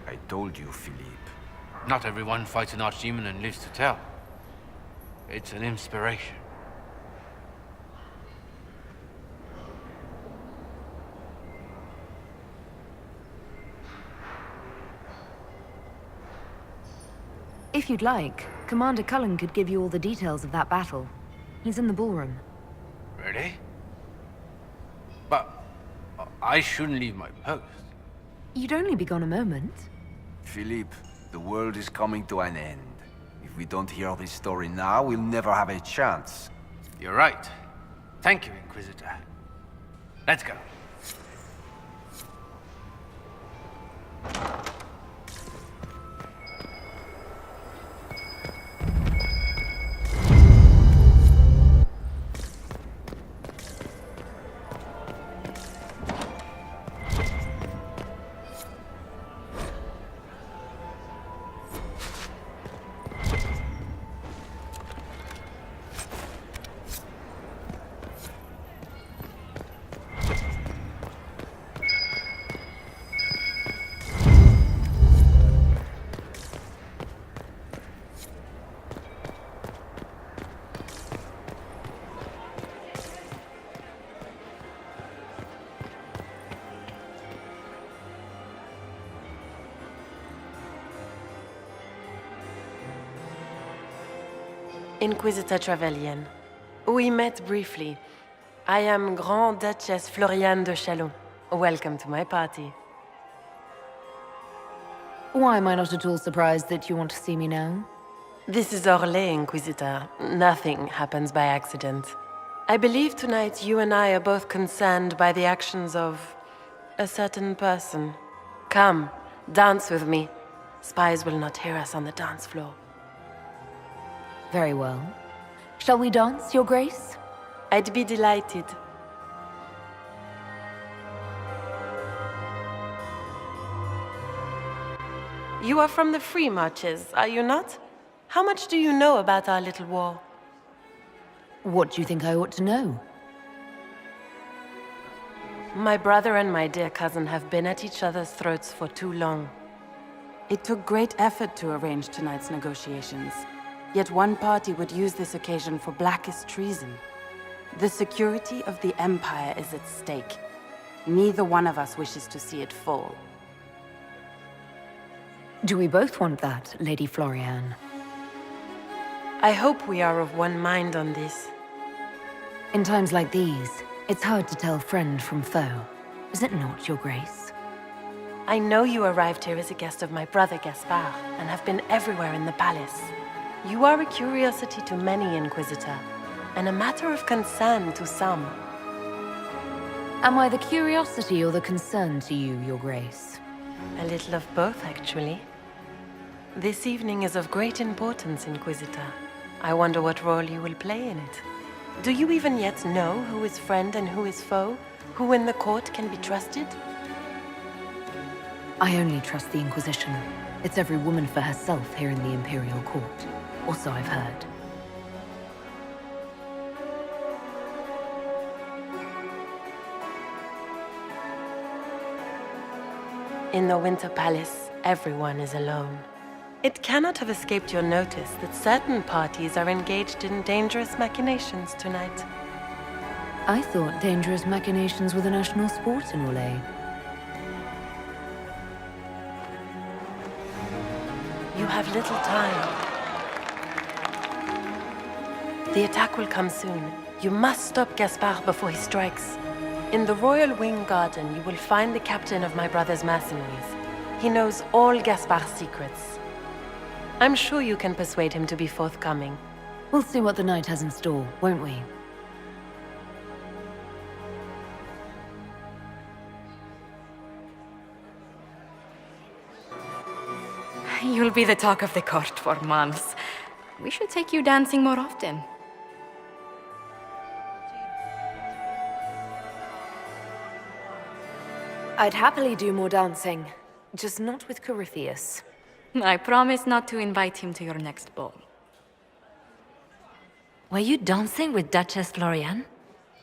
I told you, Philippe.
Not everyone fights an archdemon and lives to tell. It's an inspiration.
If you'd like, Commander Cullen could give you all the details of that battle. He's in the ballroom.
Really? But I shouldn't leave my post.
You'd only be gone a moment.
Philippe, the world is coming to an end. If we don't hear this story now, we'll never have a chance.
You're right. Thank you, Inquisitor. Let's go.
Inquisitor Trevelyan. We met briefly. I am Grand Duchess Floriane de Chalon. Welcome to my party.
Why am I not at all surprised that you want to see me now?
This is Orlais, Inquisitor. Nothing happens by accident. I believe tonight you and I are both concerned by the actions of a certain person. Come, dance with me. Spies will not hear us on the dance floor.
Very well. Shall we dance, Your Grace?
I'd be delighted. You are from the Free Marches, are you not? How much do you know about our little war?
What do you think I ought to know?
My brother and my dear cousin have been at each other's throats for too long.
It took great effort to arrange tonight's negotiations. Yet one party would use this occasion for blackest treason. The security of the Empire is at stake. Neither one of us wishes to see it fall.
Do we both want that, Lady Floriane?
I hope we are of one mind on this.
In times like these, it's hard to tell friend from foe. Is it not, Your Grace?
I know you arrived here as a guest of my brother Gaspard, and have been everywhere in the palace. You are a curiosity to many, Inquisitor, and a matter of concern to some.
Am I the curiosity or the concern to you, Your Grace?
A little of both, actually. This evening is of great importance, Inquisitor. I wonder what role you will play in it. Do you even yet know who is friend and who is foe? Who in the court can be trusted?
I only trust the Inquisition. It's every woman for herself here in the Imperial Court. Or so I've heard.
In the Winter Palace, everyone is alone. It cannot have escaped your notice that certain parties are engaged in dangerous machinations tonight.
I thought dangerous machinations were the national sport in Orlais.
You have little time. The attack will come soon. You must stop Gaspard before he strikes. In the Royal Wing Garden, you will find the captain of my brother's mercenaries. He knows all Gaspard's secrets. I'm sure you can persuade him to be forthcoming.
We'll see what the night has in store, won't we?
You'll be the talk of the court for months. We should take you dancing more often.
I'd happily do more dancing, just not with Corypheus.
I promise not to invite him to your next ball.
Were you dancing with Duchess Floriane?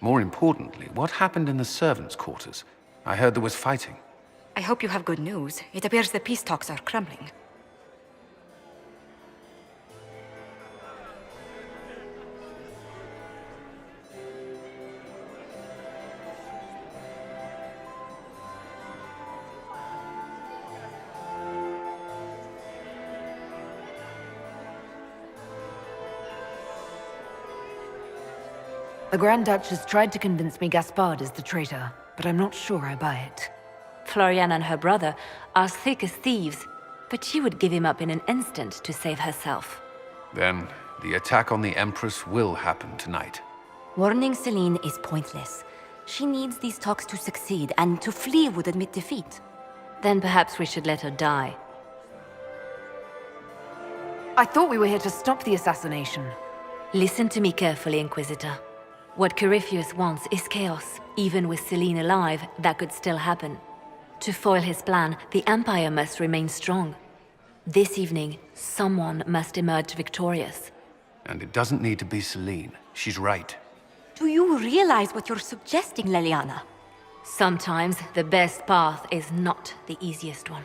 More importantly, what happened in the servants' quarters? I heard there was fighting.
I hope you have good news. It appears the peace talks are crumbling.
The Grand Duchess tried to convince me Gaspard is the traitor. but I'm not sure I buy it.
Florian and her brother are as thick as thieves, but she would give him up in an instant to save herself.
Then, the attack on the Empress will happen tonight.
Warning Celine is pointless. She needs these talks to succeed, and to flee would admit defeat.
Then perhaps we should let her die.
I thought we were here to stop the assassination.
Listen to me carefully, Inquisitor. What Corypheus wants is chaos. Even with Celine alive, that could still happen. To foil his plan, the Empire must remain strong. This evening, someone must emerge victorious.
And it doesn't need to be Celine. She's right.
Do you realize what you're suggesting, Leliana?
Sometimes the best path is not the easiest one.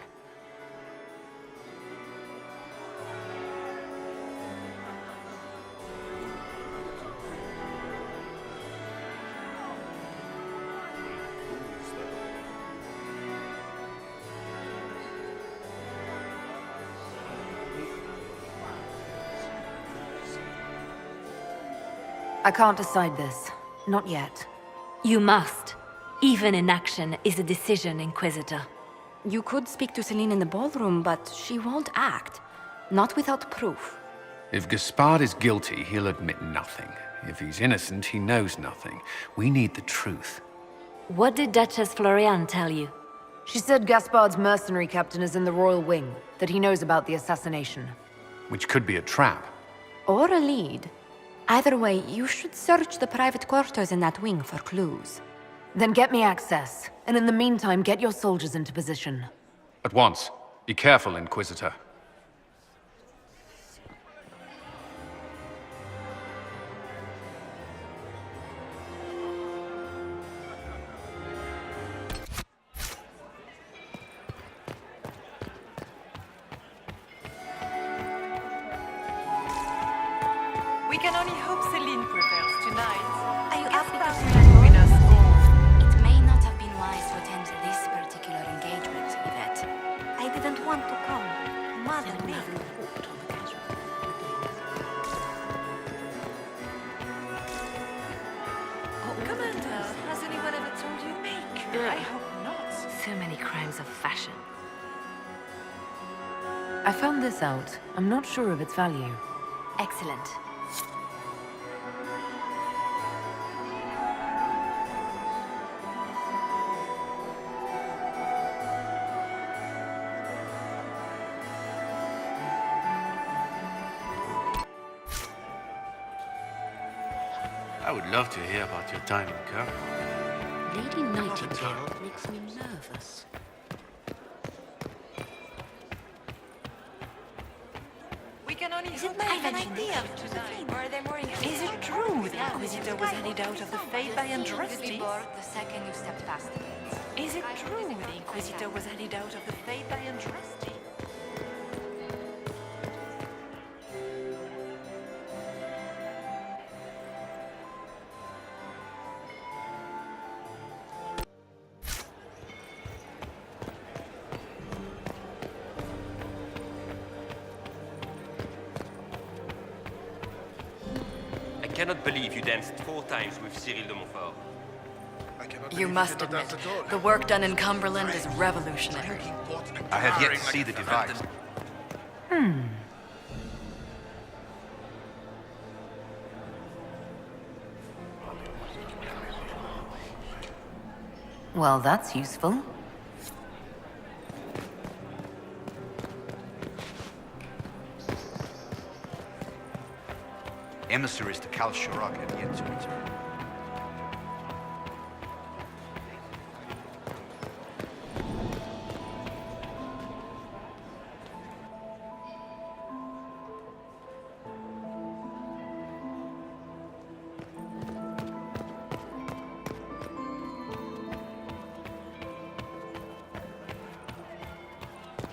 I can't decide this. Not yet.
You must. Even inaction is a decision, Inquisitor.
You could speak to Celine in the ballroom, but she won't act. Not without proof.
If Gaspard is guilty, he'll admit nothing. If he's innocent, he knows nothing. We need the truth.
What did Duchess Florian tell you?
She said Gaspard's mercenary captain is in the Royal Wing, that he knows about the assassination.
Which could be a trap.
Or a lead. Either way, you should search the private quarters in that wing for clues.
Then get me access, and in the meantime, get your soldiers into position.
At once. Be careful, Inquisitor.
We can only hope Celine prevails tonight.
Are you asking
Gaspard
us
will win us all.
It may not have been wise to attend this particular engagement, Yvette.
I didn't want to come. Mother made me.
Commander, has anyone ever told you make? I hope not.
So many crimes of fashion.
I found this out. I'm not sure of its value.
Excellent.
I would love to hear about your time in Kerr.
Lady Nightingale makes me nervous.
We can only hope
I
they
have an
mention
idea.
this tonight. Or are they more Is it true the Inquisitor was headed out of the Faith by Andraste?
The second you stepped past the gates.
Is it true the Inquisitor was headed out of the Faith by Andraste?
I cannot believe you danced 4 times with Cyril de Montfort.
You must admit, the work done in Cumberland is revolutionary.
I have yet to see the device.
Well, that's useful.
Emissaries to Cal Shirak have yet to return.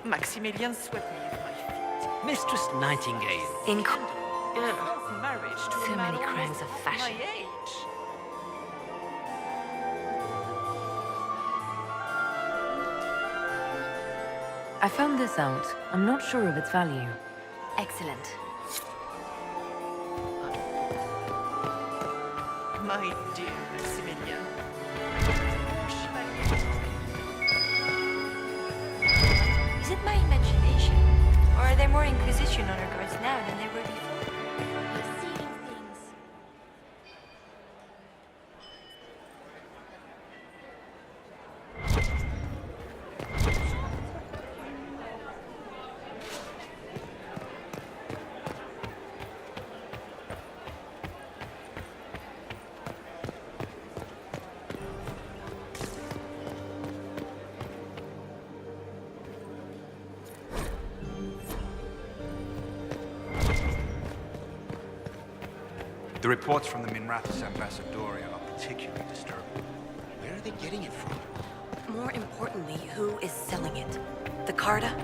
Maximilian swept me off my feet.
Mistress Nightingale.
Marriage to
So
a man
many crimes
almost
of fashion.
my age.
I found this out. I'm not sure of its value.
Excellent.
My dear Maximilian. She
there more Inquisition honor guards now than there were before?
Receiving things.
The reports from the Minrathous Ambassadoria are particularly disturbing.
Where are they getting it from? More importantly, who is selling it? The Carta?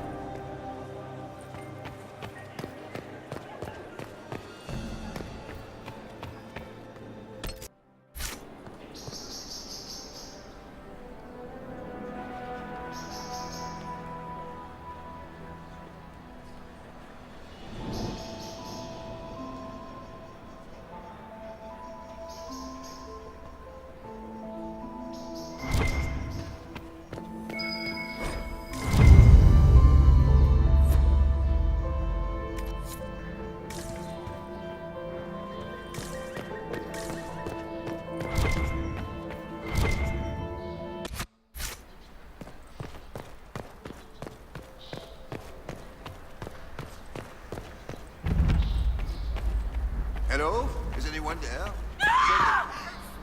Hello? Is anyone there?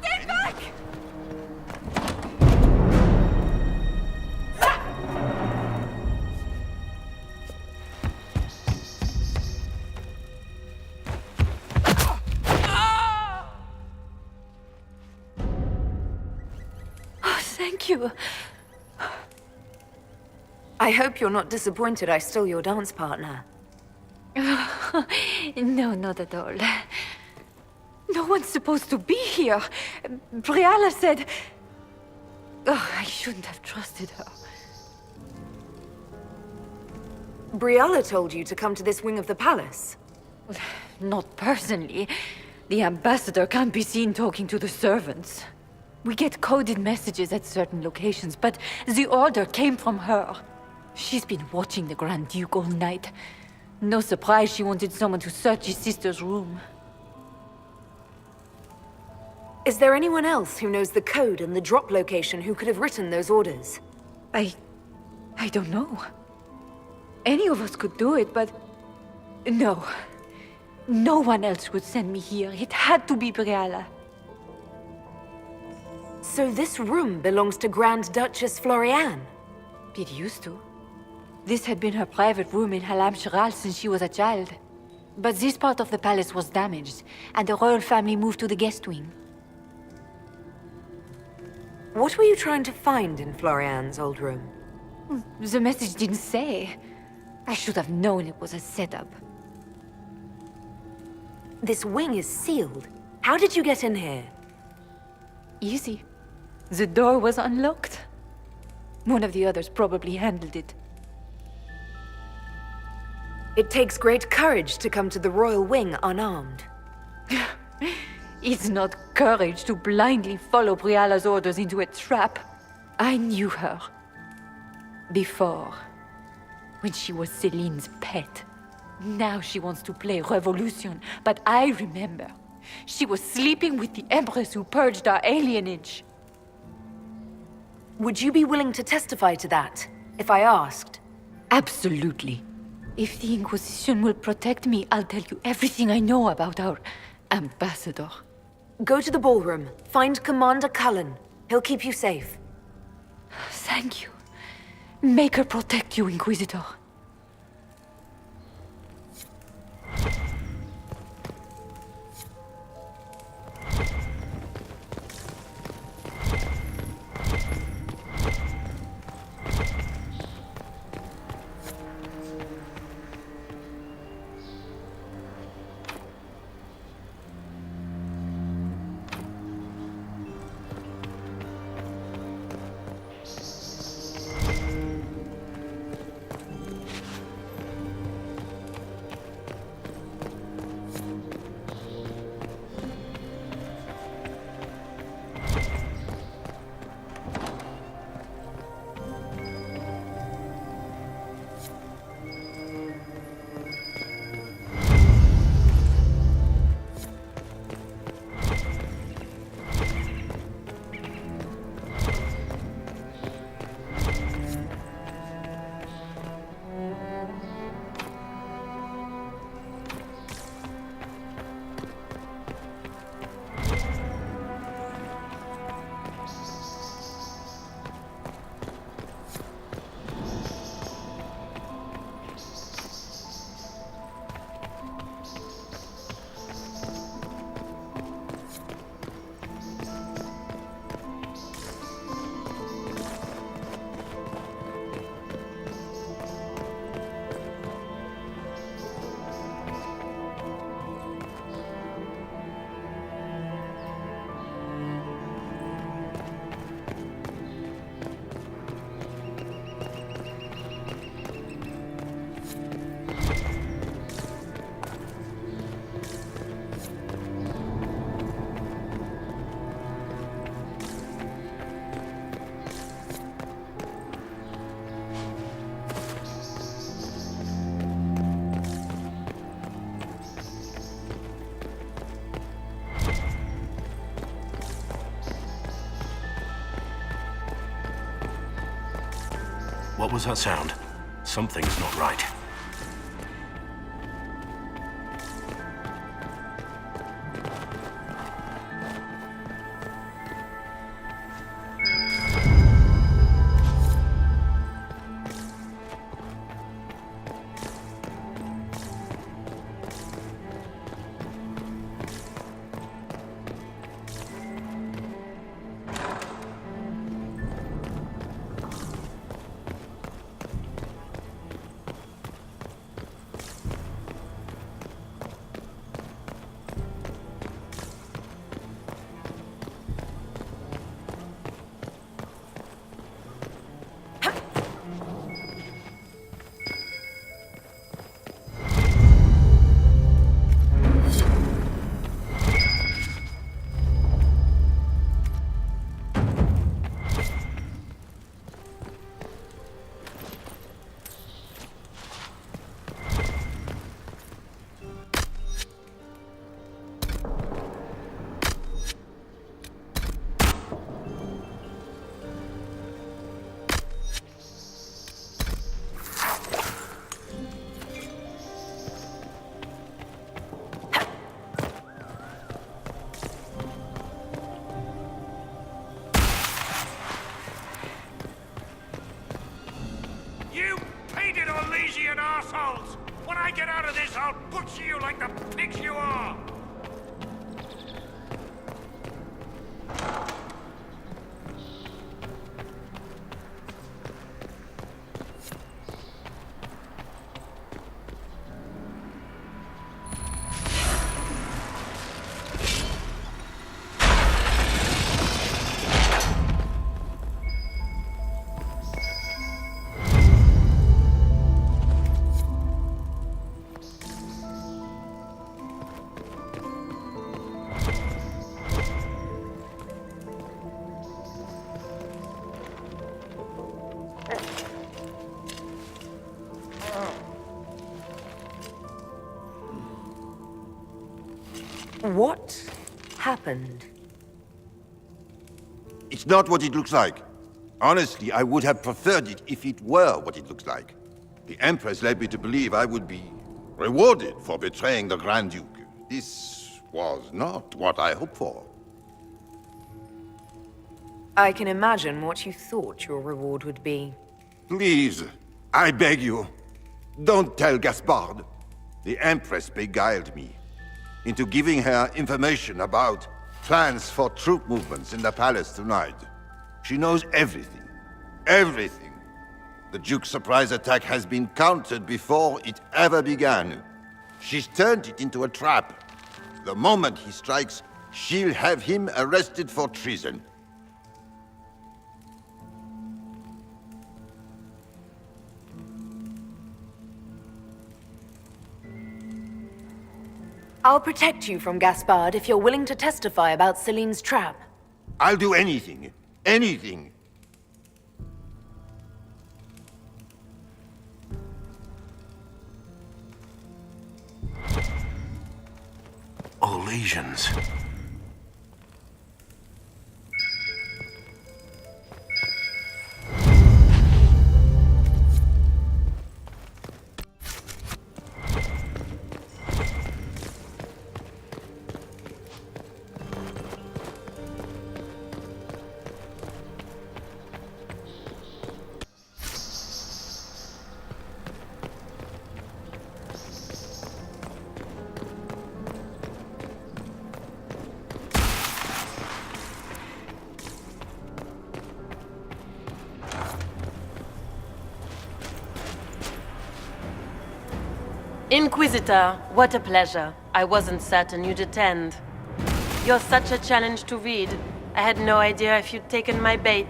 Stay back!
Oh, thank you. I hope you're not disappointed I stole your dance partner.
No, not at all. No one's supposed to be here. Briala said... Oh, I shouldn't have trusted her.
Briala told you to come to this wing of the palace?
Not personally. The ambassador can't be seen talking to the servants. We get coded messages at certain locations, but the order came from her. She's been watching the Grand Duke all night. No surprise she wanted someone to search his sister's room.
Is there anyone else who knows the code and the drop location who could have written those orders?
I don't know. Any of us could do it, but... No. No one else would send me here. It had to be Briala.
So this room belongs to Grand Duchess Floriane?
It used to. This had been her private room in Halam Shiral since she was a child. But this part of the palace was damaged, and the royal family moved to the guest wing.
What were you trying to find in Floriane's old room?
The message didn't say. I should have known it was a setup.
This wing is sealed. How did you get in here?
Easy. The door was unlocked. One of the others probably handled it.
It takes great courage to come to the royal wing unarmed.
It's not courage to blindly follow Briala's orders into a trap. I knew her. Before. When she was Celine's pet. Now she wants to play revolution, but I remember. She was sleeping with the Empress who purged our alienage.
Would you be willing to testify to that, if I asked?
Absolutely. If the Inquisition will protect me, I'll tell you everything I know about our ambassador.
Go to the ballroom. Find Commander Cullen. He'll keep you safe.
Thank you. Make her protect you, Inquisitor.
was that sound? Something's not right. You painted Orlesian assholes! When I get out of this, I'll butcher you like the pigs you are!
What happened?
It's not what it looks like. Honestly, I would have preferred it if it were what it looks like. The Empress led me to believe I would be rewarded for betraying the Grand Duke. This was not what I hoped for.
I can imagine what you thought your reward would be.
Please, I beg you, don't tell Gaspard. The Empress beguiled me into giving her information about plans for troop movements in the palace tonight. She knows everything. Everything. The Duke's surprise attack has been countered before it ever began. She's turned it into a trap. The moment he strikes, she'll have him arrested for treason.
I'll protect you from Gaspard if you're willing to testify about Celine's trap.
I'll do anything. Anything.
All lesions.
Inquisitor, what a pleasure. I wasn't certain you'd attend. You're such a challenge to read. I had no idea if you'd taken my bait.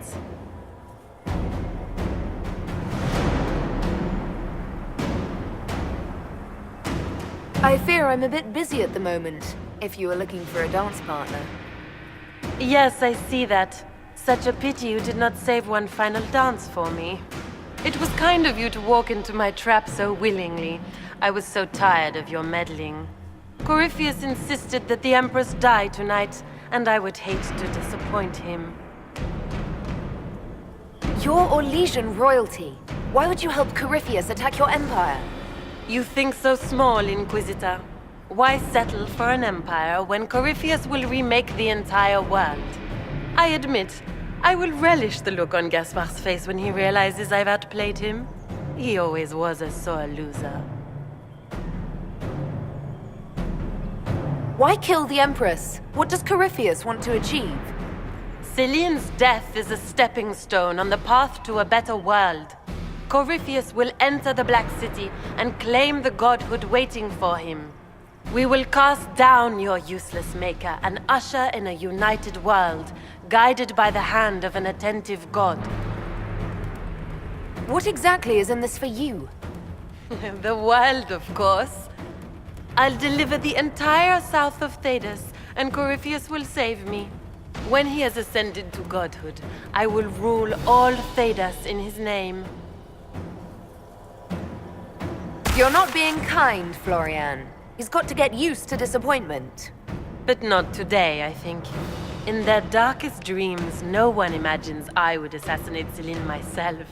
I fear I'm a bit busy at the moment, if you were looking for a dance partner.
Yes, I see that. Such a pity you did not save one final dance for me. It was kind of you to walk into my trap so willingly. I was so tired of your meddling. Corypheus insisted that the Empress die tonight, and I would hate to disappoint him.
You're Orlesian royalty. Why would you help Corypheus attack your empire?
You think so small, Inquisitor. Why settle for an empire when Corypheus will remake the entire world? I admit, I will relish the look on Gaspard's face when he realizes I've outplayed him. He always was a sore loser.
Why kill the Empress? What does Corypheus want to achieve?
Celine's death is a stepping stone on the path to a better world. Corypheus will enter the Black City and claim the godhood waiting for him. We will cast down your useless maker and usher in a united world, guided by the hand of an attentive god.
What exactly is in this for you?
The world, of course. I'll deliver the entire south of Thedas, and Corypheus will save me. When he has ascended to godhood, I will rule all Thedas in his name.
You're not being kind, Florian. He's got to get used to disappointment.
But not today, I think. In their darkest dreams, no one imagines I would assassinate Celine myself.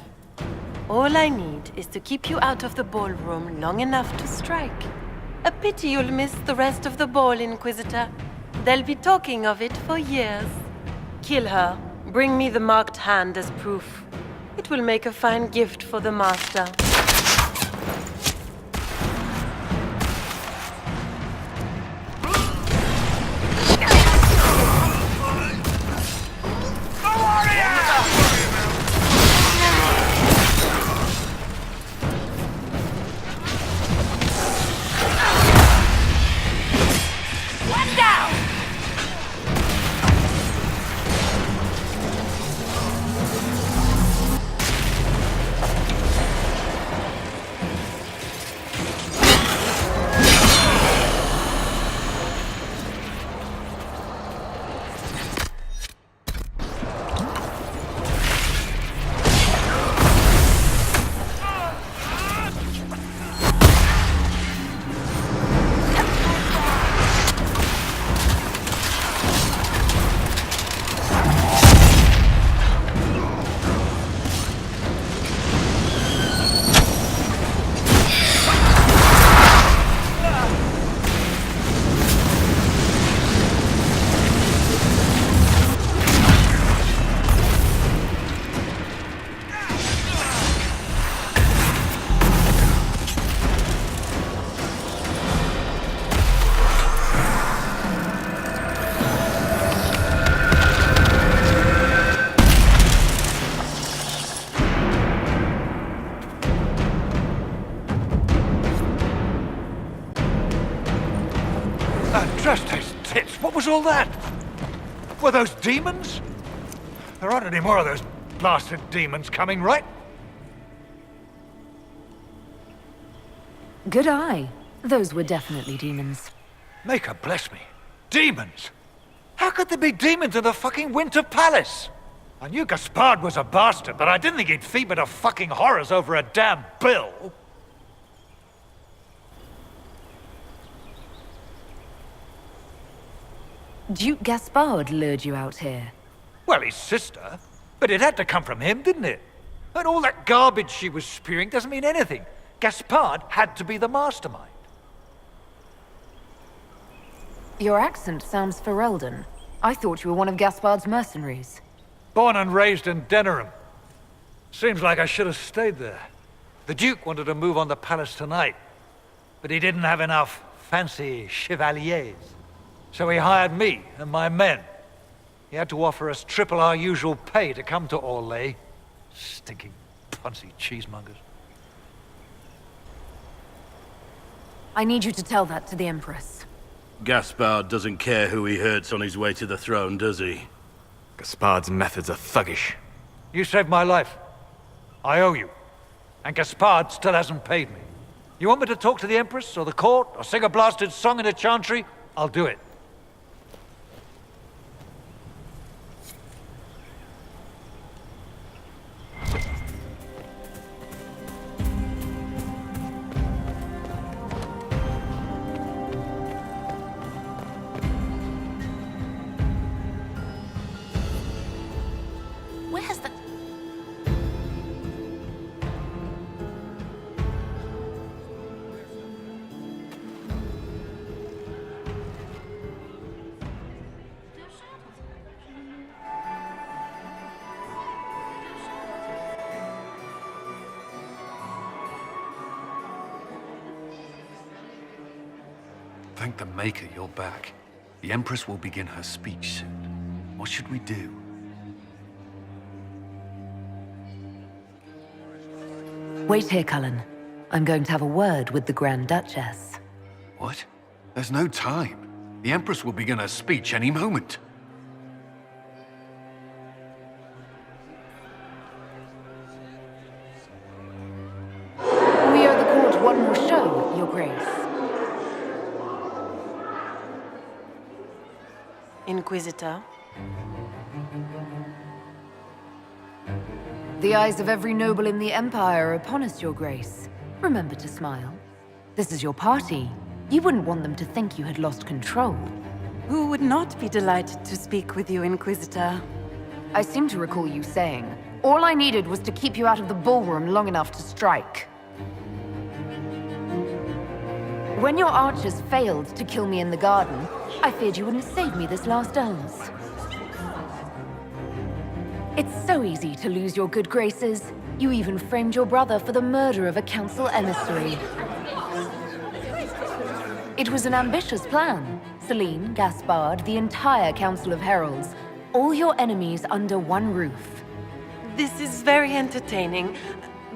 All I need is to keep you out of the ballroom long enough to strike. A pity you'll miss the rest of the ball, Inquisitor. They'll be talking of it for years. Kill her. Bring me the marked hand as proof. It will make a fine gift for the Master.
Trust those tits. What was all that? Were those demons? There aren't any more of those blasted demons coming, right?
Good eye. Those were definitely demons.
Maker bless me. Demons? How could there be demons in the fucking Winter Palace? I knew Gaspard was a bastard, but I didn't think he'd feed me to fucking horrors over a damn bill.
Duke Gaspard lured you out here.
Well, his sister. But it had to come from him, didn't it? And all that garbage she was spewing doesn't mean anything. Gaspard had to be the mastermind.
Your accent sounds Ferelden. I thought you were one of Gaspard's mercenaries.
Born and raised in Denerim. Seems like I should have stayed there. The Duke wanted to move on the palace tonight, but he didn't have enough fancy chevaliers. So he hired me and my men. He had to offer us triple our usual pay to come to Orlais. Stinking punsy cheesemongers.
I need you to tell that to the Empress.
Gaspard doesn't care who he hurts on his way to the throne, does he?
Gaspard's methods are thuggish.
You saved my life. I owe you. And Gaspard still hasn't paid me. You want me to talk to the Empress or the court or sing a blasted song in a chantry? I'll do it.
Thank the Maker you're back. The Empress will begin her speech soon. What should we do?
Wait here, Cullen. I'm going to have a word with the Grand Duchess.
What? There's no time. The Empress will begin her speech any moment.
We owe the court one more show, Your Grace.
Inquisitor.
The eyes of every noble in the Empire are upon us, Your Grace. Remember to smile. This is your party. You wouldn't want them to think you had lost control.
Who would not be delighted to speak with you, Inquisitor?
I seem to recall you saying, all I needed was to keep you out of the ballroom long enough to strike. When your archers failed to kill me in the garden, I feared you wouldn't save me this last dance. It's so easy to lose your good graces. You even framed your brother for the murder of a council emissary. It was an ambitious plan. Celine, Gaspard, the entire Council of Heralds, all your enemies under one roof.
This is very entertaining,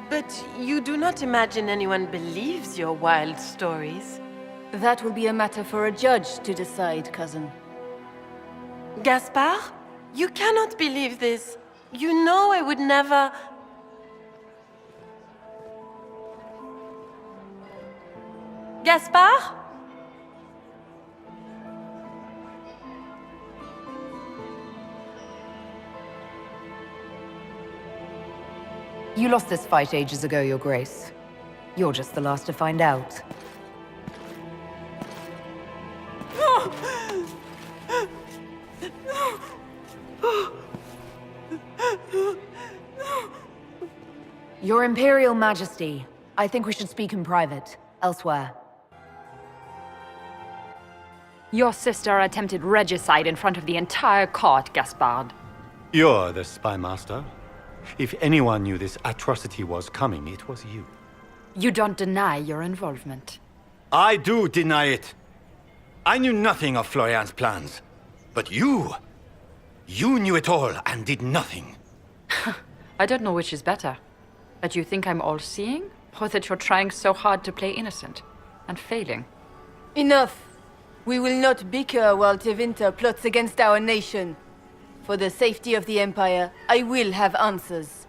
but you do not imagine anyone believes your wild stories?
That will be a matter for a judge to decide, cousin.
Gaspard? You cannot believe this. You know I would never... Gaspard?
You lost this fight ages ago, Your Grace. You're just the last to find out. Your Imperial Majesty, I think we should speak in private, elsewhere.
Your sister attempted regicide in front of the entire court, Gaspard.
You're the spy master. If anyone knew this atrocity was coming, it was you.
You don't deny your involvement.
I do deny it. I knew nothing of Florian's plans. But you knew it all and did nothing.
I don't know which is better. That you think I'm all-seeing, or that you're trying so hard to play innocent and failing.
Enough! We will not bicker while Tevinter plots against our nation. For the safety of the Empire, I will have answers.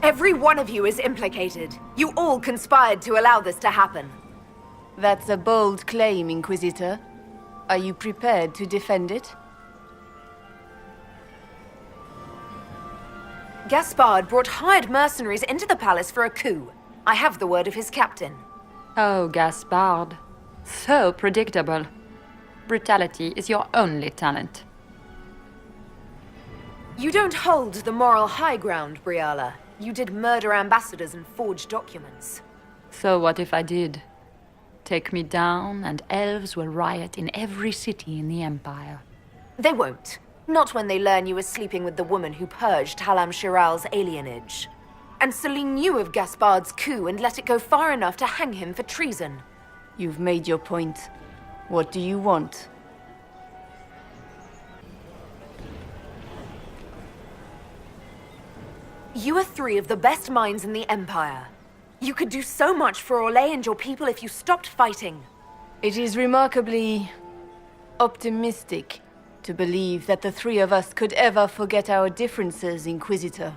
Every one of you is implicated. You all conspired to allow this to happen.
That's a bold claim, Inquisitor. Are you prepared to defend it?
Gaspard brought hired mercenaries into the palace for a coup. I have the word of his captain.
Oh, Gaspard. So predictable. Brutality is your only talent.
You don't hold the moral high ground, Briala. You did murder ambassadors and forge documents.
So what if I did? Take me down, and elves will riot in every city in the Empire.
They won't. Not when they learn you were sleeping with the woman who purged Halam Shiral's alienage. And Celine knew of Gaspard's coup and let it go far enough to hang him for treason.
You've made your point. What do you want?
You are three of the best minds in the Empire. You could do so much for Orlais and your people if you stopped fighting.
It is remarkably optimistic to believe that the three of us could ever forget our differences, Inquisitor.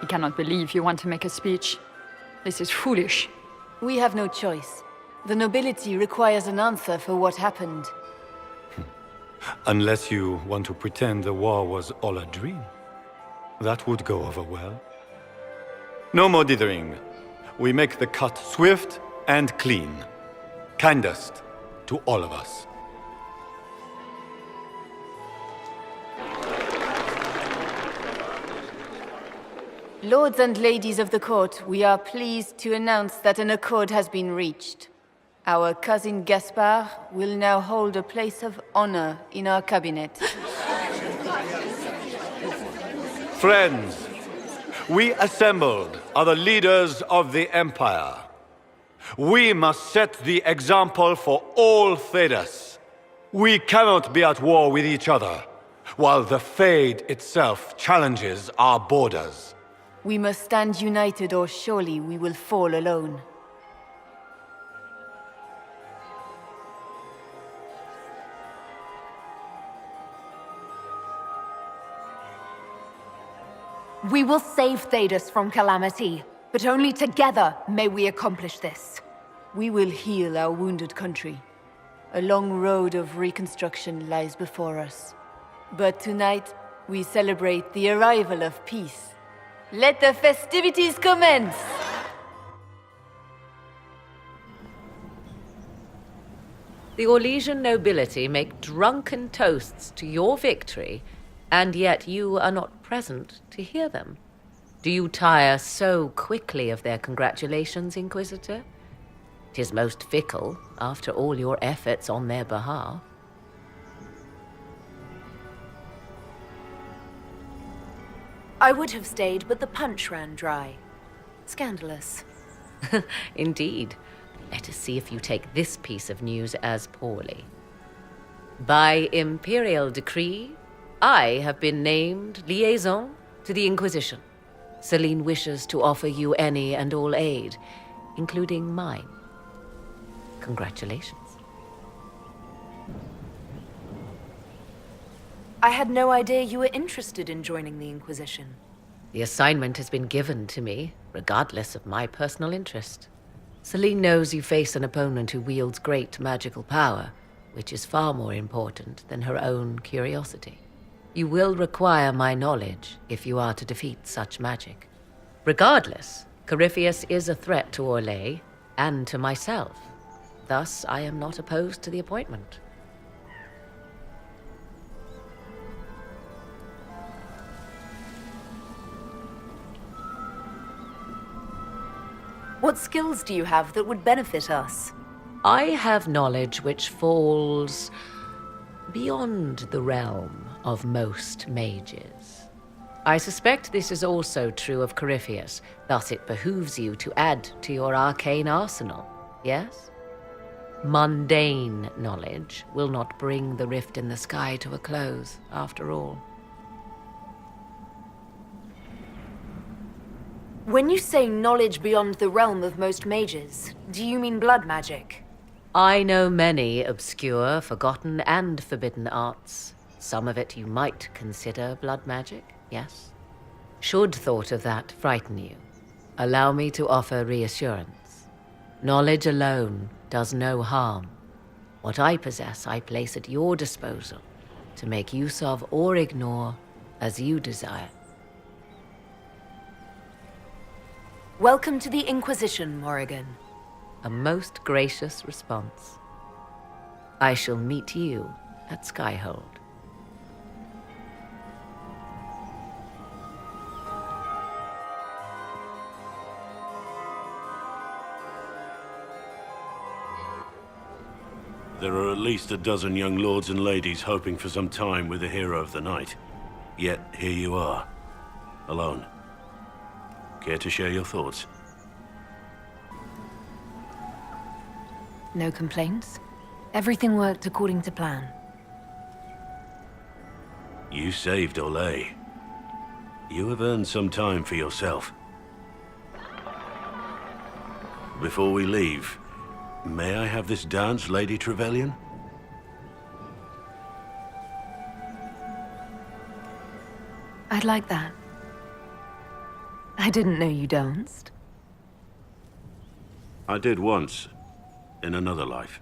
I cannot believe you want to make a speech. This is foolish.
We have no choice. The nobility requires an answer for what happened.
Unless you want to pretend the war was all a dream. That would go over well. No more dithering. We make the cut swift and clean. Kindest to all of us.
Lords and ladies of the court, we are pleased to announce that an accord has been reached. Our cousin Gaspard will now hold a place of honor in our cabinet.
Friends, we assembled are the leaders of the Empire. We must set the example for all Thedas. We cannot be at war with each other, while the Fade itself challenges our borders.
We must stand united or surely we will fall alone.
We will save Thedas from calamity, but only together may we accomplish this.
We will heal our wounded country. A long road of reconstruction lies before us. But tonight, we celebrate the arrival of peace. Let the festivities commence!
The Orlesian nobility make drunken toasts to your victory, and yet you are not present to hear them. Do you tire so quickly of their congratulations, Inquisitor? 'Tis most fickle, after all your efforts on their behalf.
I would have stayed, but the punch ran dry. Scandalous.
Indeed. Let us see if you take this piece of news as poorly. By imperial decree, I have been named liaison to the Inquisition. Celine wishes to offer you any and all aid, including mine. Congratulations.
I had no idea you were interested in joining the Inquisition.
The assignment has been given to me, regardless of my personal interest. Celine knows you face an opponent who wields great magical power, which is far more important than her own curiosity. You will require my knowledge if you are to defeat such magic. Regardless, Corypheus is a threat to Orlais and to myself. Thus, I am not opposed to the appointment.
What skills do you have that would benefit us?
I have knowledge which falls beyond the realm of most mages. I suspect this is also true of Corypheus, thus it behooves you to add to your arcane arsenal, yes? Mundane knowledge will not bring the rift in the sky to a close, after all.
When you say knowledge beyond the realm of most mages, do you mean blood magic?
I know many obscure, forgotten, and forbidden arts. Some of it you might consider blood magic, yes? Should thought of that frighten you, allow me to offer reassurance. Knowledge alone does no harm. What I possess, I place at your disposal to make use of or ignore as you desire.
Welcome to the Inquisition, Morrigan.
A most gracious response. I shall meet you at Skyhold.
There are at least a dozen young lords and ladies hoping for some time with the hero of the night. Yet, here you are, alone. Care to share your thoughts?
No complaints. Everything worked according to plan.
You saved Orlais. You have earned some time for yourself. Before we leave, may I have this dance, Lady Trevelyan?
I'd like that. I didn't know you danced.
I did once, in another life.